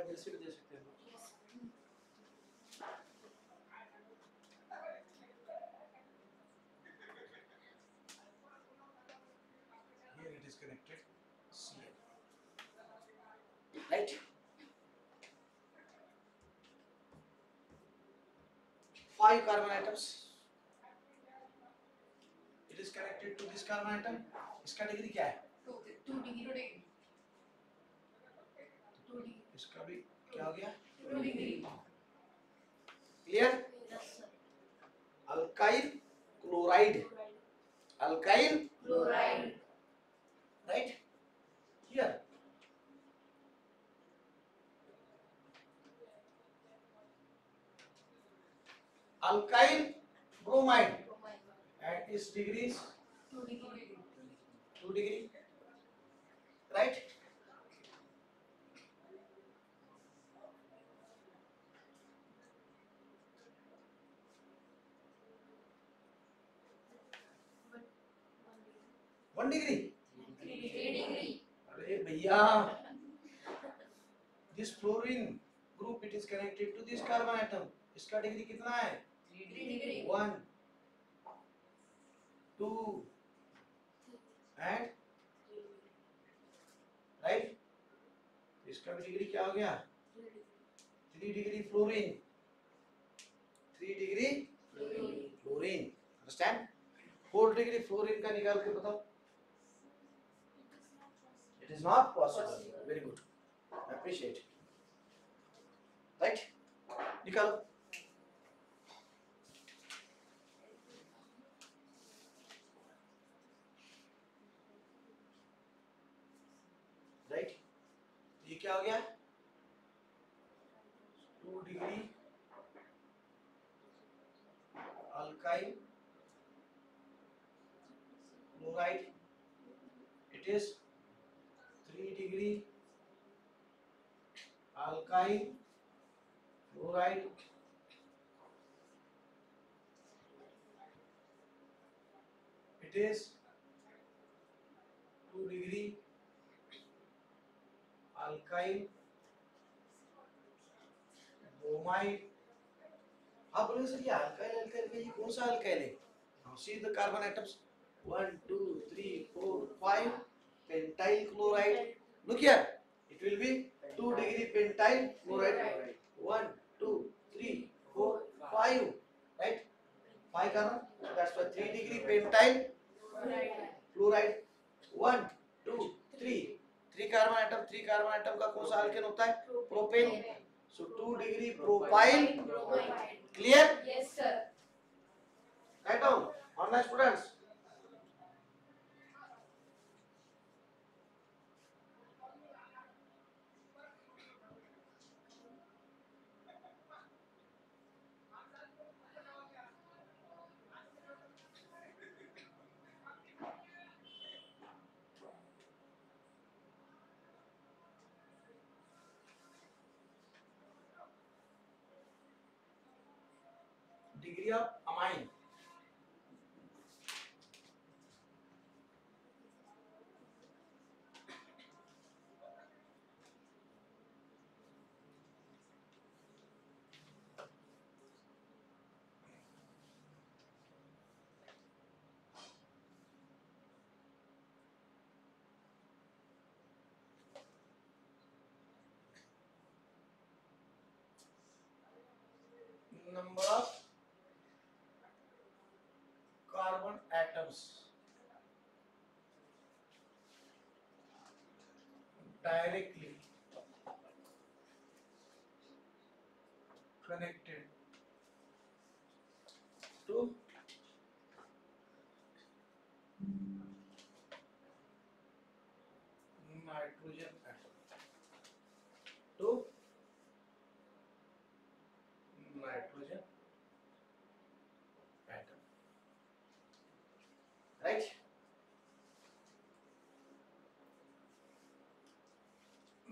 इधर से भी दे सकते हैं. Here it is connected Cl. Right? 5 carbon atoms. It is connected to this carbon atom. इसका डिग्री क्या है? 2 degree. इसका भी क्या हो गया? 2 degree. Clear? Yes, sir. Alkyl chloride. Alkyl, Chloride. right? Here. Alkyl bromide. And its degree is 2 degree. 2 degree. Right? But 1 degree. 3 degree. अरे भैया, this fluorine group it is connected to this carbon atom. इसका degree कितना है? 3 degree. 1, 2 and right? इसका भी degree क्या हो गया? 3 degree fluorine. 3 degree fluorine. Understand? 4 degree fluorine का निकाल के बताओ. It is not possible. Very good. Appreciate. Right? निकालो. Right? ये क्या हो गया? 2 degree alkyl chloride. It is 3 degree alkyl chloride. It is 2 degree alkyl bromide. आप बोलोगे सर ये alkyl alkyl का ये कौन सा alkyl है? Now see the carbon atoms. 1, 2, 3, 4, 5 pentyl chloride. Look here. It will be 2 degree pentyl chloride. 1, 2, 3, 4, 5. Right? 5 carbon. That's why 3 degree pentyl chloride. 1, 2, 3. 3 carbon atom. 3 carbon atom का कौन सा alkane होता है? Propane. So 2 degree propyl. Clear? Yes, sir. Write down. Online students. Degree of amine. Number of carbon atoms directly connected to nitrogen atom. To nitrogen atom. Right?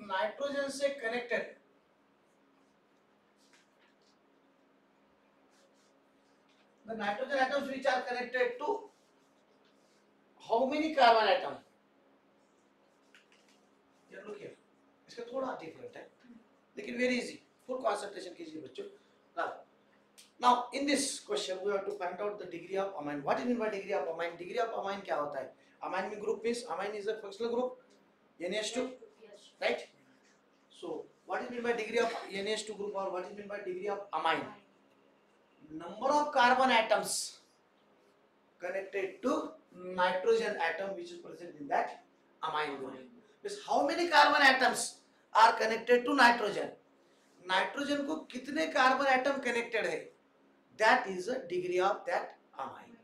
Nitrogen से connected the nitrogen atoms which are connected to how many carbon atom? Here look here. इसका थोड़ा different है. लेकिन very easy, full concentration कीजिए बच्चों. Now in this question we have to find out the degree of amine. What do you mean by degree of amine? Degree of amine क्या होता है? Amine में group means amine is a functional group NH2, Yes. right? So what is mean by degree of NH2 group or what is mean by degree of amine? Number of carbon atoms connected to nitrogen atom which is present in that amine group. Means how many carbon atoms are connected to nitrogen? Nitrogen को कितने carbon atom connected है, that is a degree of that amine.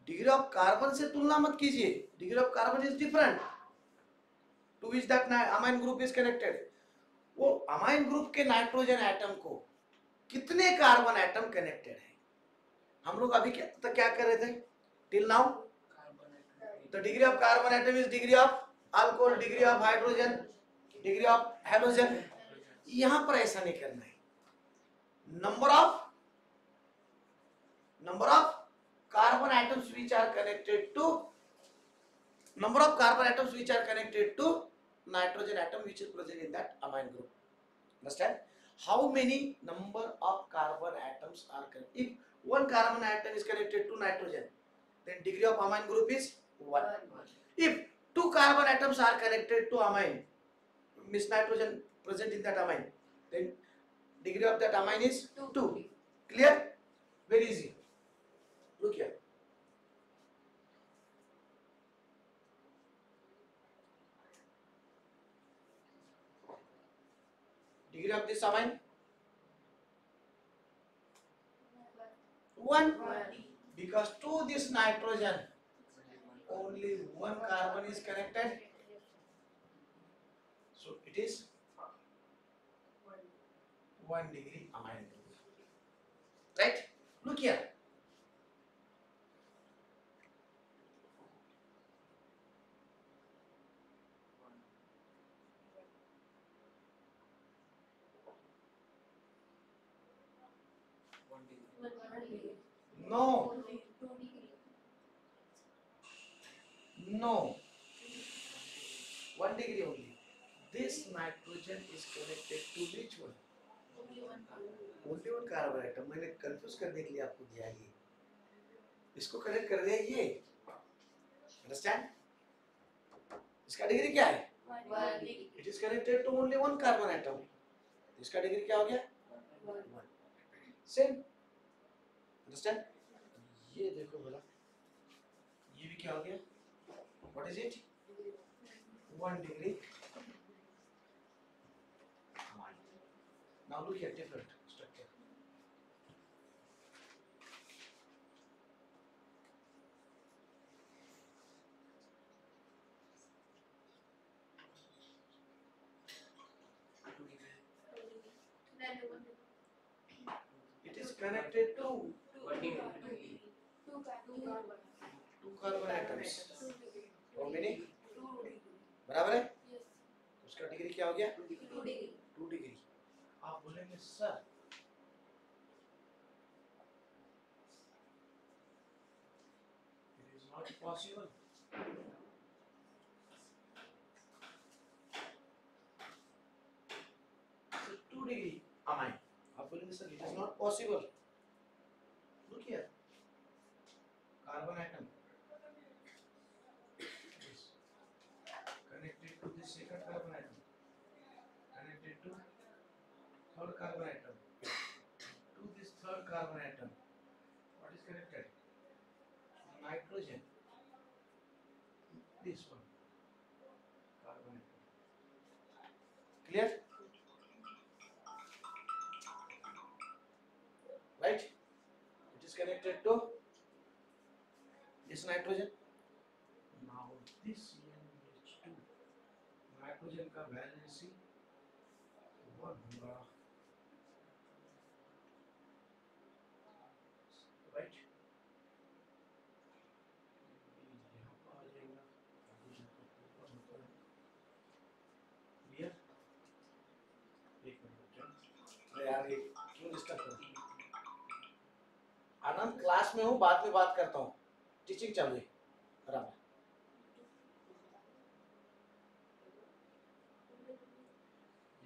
Degree of carbon से तुलना मत कीजिए, degree of carbon is different to which that amine group is connected. वो amine group के nitrogen atom को कितने कार्बन एटम कनेक्टेड है. हम लोग अभी क्या कर रहे थे till now, the degree of carbon atom is degree of alcohol, degree of hydrogen, degree of halogen. यहां पर ऐसा नहीं करना है. Number of carbon atoms which are connected to number of carbon atoms which are connected to nitrogen atom which is present in that amine group. Understand? How many number of carbon atoms are connected? If one carbon atom is connected to nitrogen, then degree of amine group is 1. If two carbon atoms are connected to amine, means nitrogen present in that amine, then degree of that amine is 2. Clear? Very easy. Look here. Degree of this amine 1, because to this nitrogen only one carbon is connected, so it is 1 degree amine group. Right? Look here. No, no, 1 degree only. This nitrogen is connected to which one? Only one carbon atom. मैंने confuse करने के लिए आपको दिया ये, इसको connect कर दिया ये. अंडरस्टैंड? इसका डिग्री क्या है? It is connected to only one carbon atom. इसका डिग्री क्या हो गया? 1. सेम. अंडरस्टैंड? ये देखो बोला, ये भी क्या हो गया? What is it? 1 degree. Now look at different structure. It is connected to 2 carbon atoms. How many? बराबर है? उसका डिग्री क्या हो गया? 2 डिग्री. आप बोलेंगे sir it is not possible. So 2 degree amine. आप बोलेंगे sir it is not possible. Look here. Carbon atom is connected to the second carbon atom, connected to third carbon atom, to this third carbon atom. What is connected? Nitrogen. This one carbon atom. Clear? Right? It is connected to this nitrogen. Now this NH2 nitrogen का valency 1 होगा. Right? यहाँ पर आ जाएगा. Clear? एक minute अरे यार ये क्यों डिस्टर्ब कर रहे हो? आनंद क्लास में हूँ, बाद में बात करता हूँ, टीचिंग चालू है. बराबर.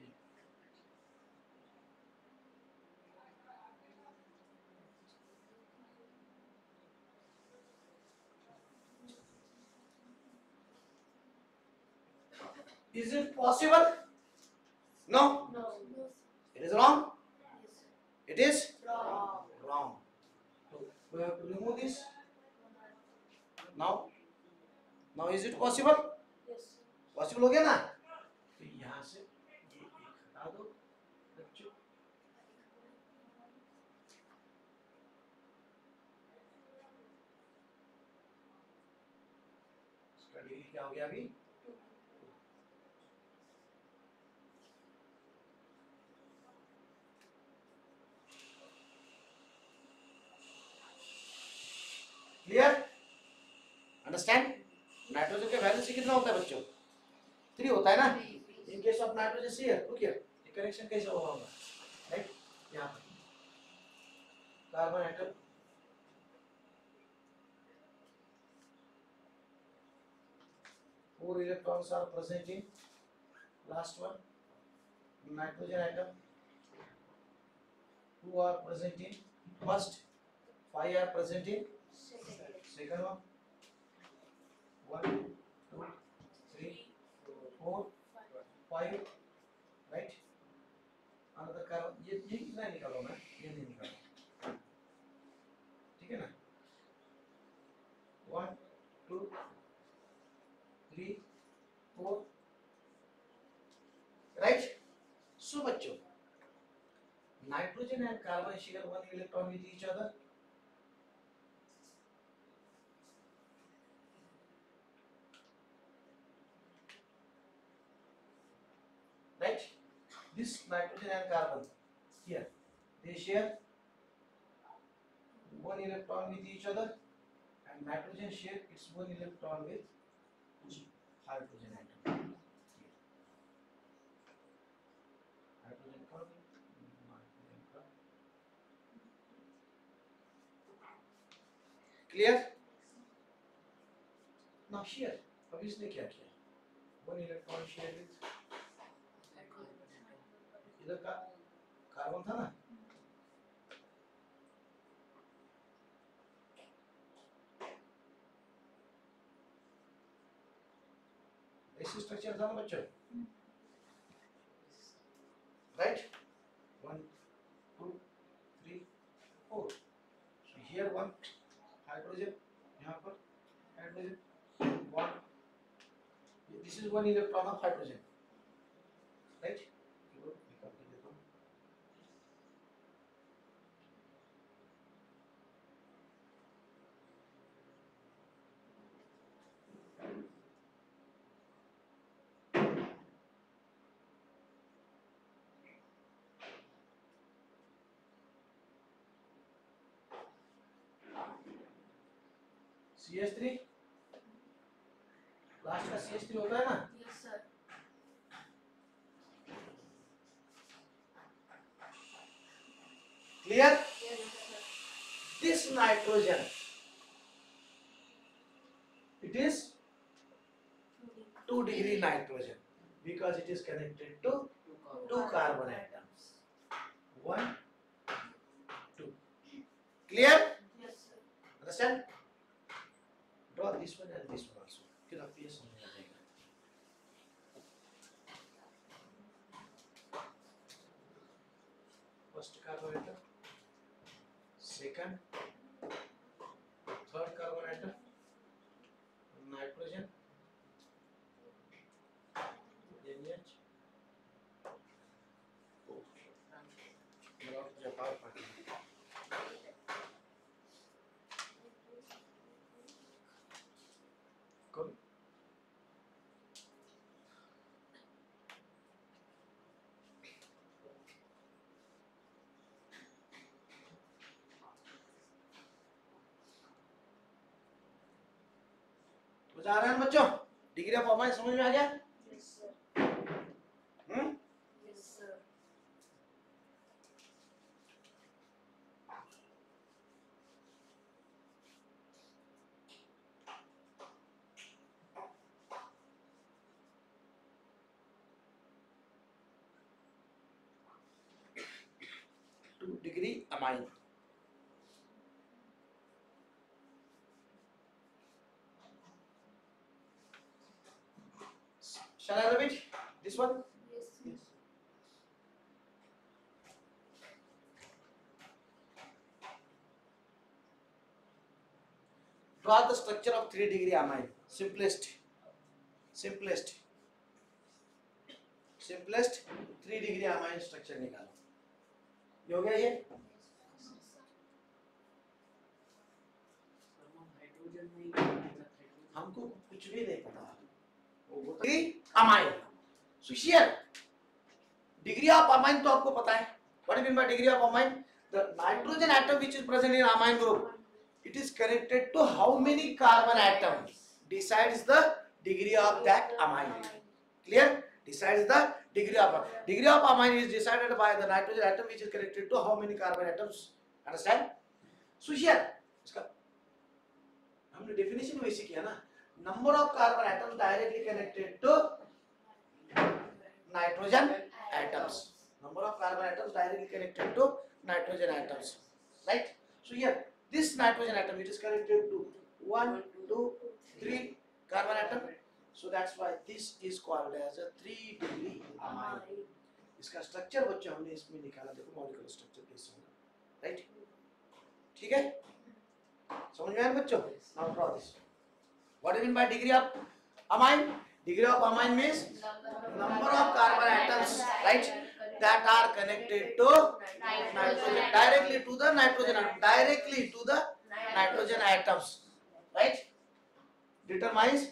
एक Is it possible? No. No. It is wrong. Yes, sir. It is Wrong. wrong. So we have to remove this. Now is it possible? Yes, sir. Possible हो गया ना? तो यहाँ से ये एक हटा दो बच्चों। इसका डिग्री क्या हो गया अभी? क्लियर? अंडरस्टैंड? नाइट्रोजन का वैलेंसी कितना होता है बच्चों? 3 होता है ना? In case of nitrogen, see here, look here. ये करेक्शन कैसे होगा? राइट? यहाँ पर carbon atom four electrons are present in last one. Nitrogen atom 2 are present in first, 5 are present in second one. 1, 2, 3, 4, 5, right? Another carbon ये कितना निकालो मैं? ये नहीं निकालो, ठीक है ना? 1, 2, 3, 4, right? So बच्चों, nitrogen and carbon share 1 electron with each other. Right? This nitrogen and carbon here, they share 1 electron with each other, and nitrogen share its 1 electron with hydrogen atom. Hydrogen carbon, nitrogen carbon. Clear? Now here, अब इसने क्या किया? 1 electron share with इधर का carbon था ना, ऐसे structure था ना बच्चों, राइट? 1, 2, 3, 4. So here 1 hydrogen, यहाँ पर hydrogen 1. This is 1 electron of hydrogen, right? CH3 last का CH3 होता है ना? Yes, sir. Clear? Yes, sir. This nitrogen, it is 2 degree nitrogen because it is connected to 2 carbon atoms. 1, 2. Clear? Yes, sir. Understand? Draw this one and this one also. फिर आपको ये समझ आ जाएगा. First carbon atom, second, third carbon atom, nitrogen, NH, Cool. बुझा रहे हैं बच्चों? Degree of formation समझ में आ गया? Yes, sir. Hmm? Yes, sir. Two degree amine. Shall I repeat? This one. Yes, sir. Draw the structure of 3-degree amine. Simplest 3-degree amine structure निकालो. ये हो गया ये. हमको कुछ भी नहीं पता. Degree amine. So here degree of amine तो आपको पता है. What do you mean by degree of amine? The nitrogen atom which is present in amine group, it is connected to how many carbon atoms decides the degree of that amine. Clear? Decides the degree of amine is decided by the nitrogen atom which is connected to how many carbon atoms. Understand? So here इसका हमने definition वैसे किया ना. Number of carbon atoms directly connected to nitrogen atoms. Number of carbon atoms directly connected to nitrogen atoms. Right? So here this nitrogen atom, it is connected to 1, 2, 3 carbon atom. So that's why this is called as a 3-degree amine. इसका structure बच्चों हमने इसमें निकाला. देखो molecular structure कैसे होगा. Right? ठीक है? समझ में आया बच्चों? Now draw this. What do you mean by degree of amine? Degree of amine means number of carbon atoms, right, that are connected to nitrogen, directly to the nitrogen atoms, right? Determines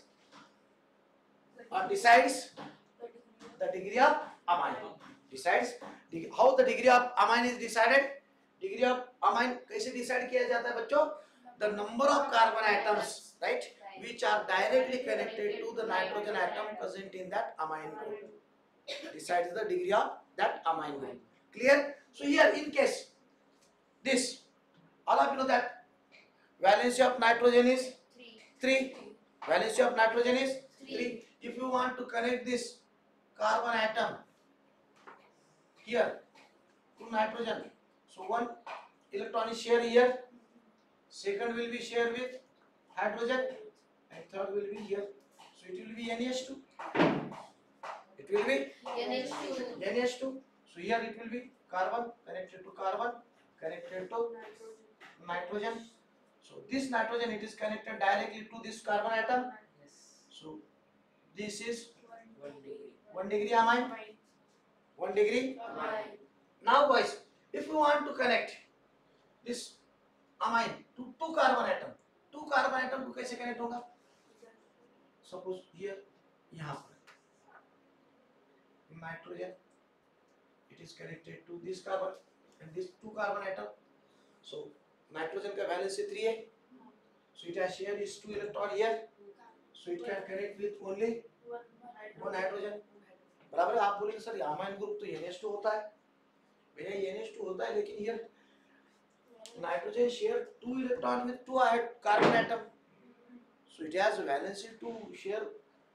or decides the degree of amine. Decides how the degree of amine is decided. Degree of amine कैसे decide किया जाता है बच्चों? The number of carbon atoms, right, which are directly connected to the nitrogen atom present in that amine group, decides the degree of that amine group. Clear? So here in case this, all of you know that valency of nitrogen is 3. Valency of nitrogen is 3. If you want to connect this carbon atom here to nitrogen, so one electron is shared here, second will be shared with hydrogen, and third will be here. So it will be NH2. It will be NH2. So here it will be carbon connected to nitrogen. So this nitrogen, it is connected directly to this carbon atom. So this is 1-degree amine. 1-degree. Now boys, if you want to connect this amine to 2 carbon atom को कैसे connect होगा? Suppose here, यहाँ पर nitrogen, it is connected to this carbon and this 2 carbon atom. So nitrogen का valency 3 है. So it has shared its 2 electron here. So it can connect with only 1 hydrogen. बराबर है. आप बोलेंगे sir amine group तो NH2 होता है. भैया NH2 होता है, लेकिन here nitrogen share 2 electron with 2 carbon atom. So it has valency to share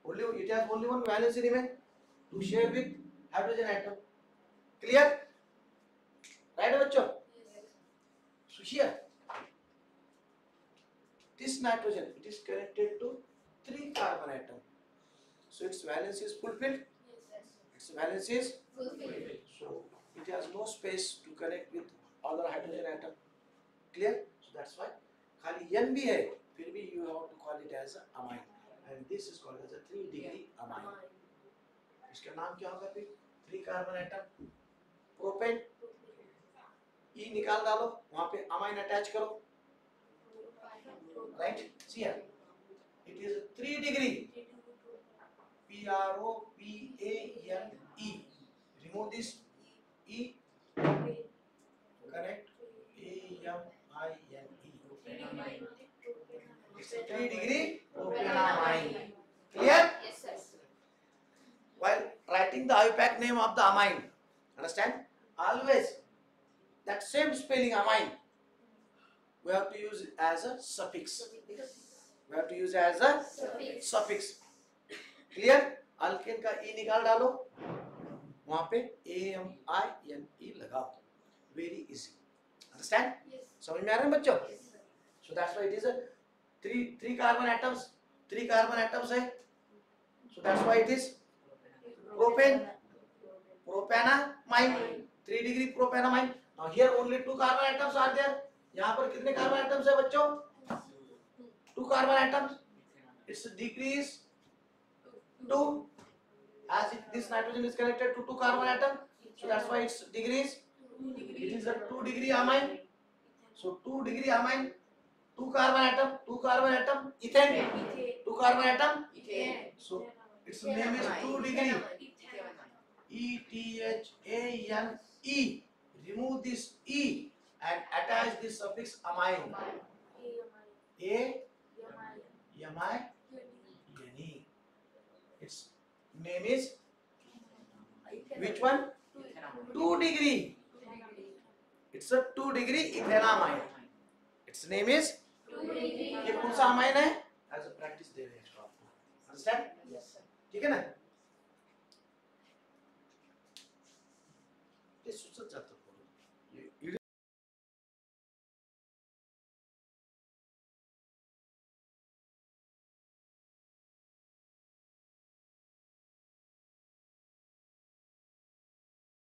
only. It has only one valency remain to share with hydrogen atom. Clear? Right, बच्चों? So here this nitrogen, it is connected to 3 carbon atom. So its valency is fulfilled. Its valency is fulfilled. So it has no space to connect with other hydrogen atom. Clear? So that's why खाली N भी है, फिर भी you have to call it as a amine, and this is called as a 3-degree amine. इसका नाम क्या होगा फिर? 3 carbon atom, प्रोपेन. E निकाल डालो, वहाँ पे amine attach करो. Right? See here, it is a 3-degree. Propane. Remove this E. Connect AMINE. It's a 3-degree propanamine. Clear? Yes, sir. While writing the IUPAC name of the amine, understand? Always that same spelling amine, we have to use it as a suffix. We have to use it as a suffix. Clear? Alkane का E निकाल डालो, वहाँ पे AMINE लगाओ. Very easy. Understand? Yes. समझ में आ रहा है बच्चों? Yes, sir. So that's why it is a 3 carbon atoms. 3 carbon atoms है. So that's why it is Propane. Propanamine. 3 degree propanamine. Now here only 2 carbon atoms are there. यहाँ पर कितने carbon atoms है बच्चों? 2 carbon atoms. Its degree is 2. As this nitrogen is connected to 2 carbon atom, so that's why its degree is, it is a 2 degree amine. So 2 degree amine, 2 carbon atom, ethane, 2 carbon atom. So its name is 2 degree. ETHANE. Remove this E and attach this suffix amine. A-M-I-N-E. Its name is which one? 2 degree. It's a 2 degree ethanamine. Its name is, ये कौन सा amine है? As a practice दे रहे हैं इसको आपको. Understand? Yes, sir. ठीक है ना?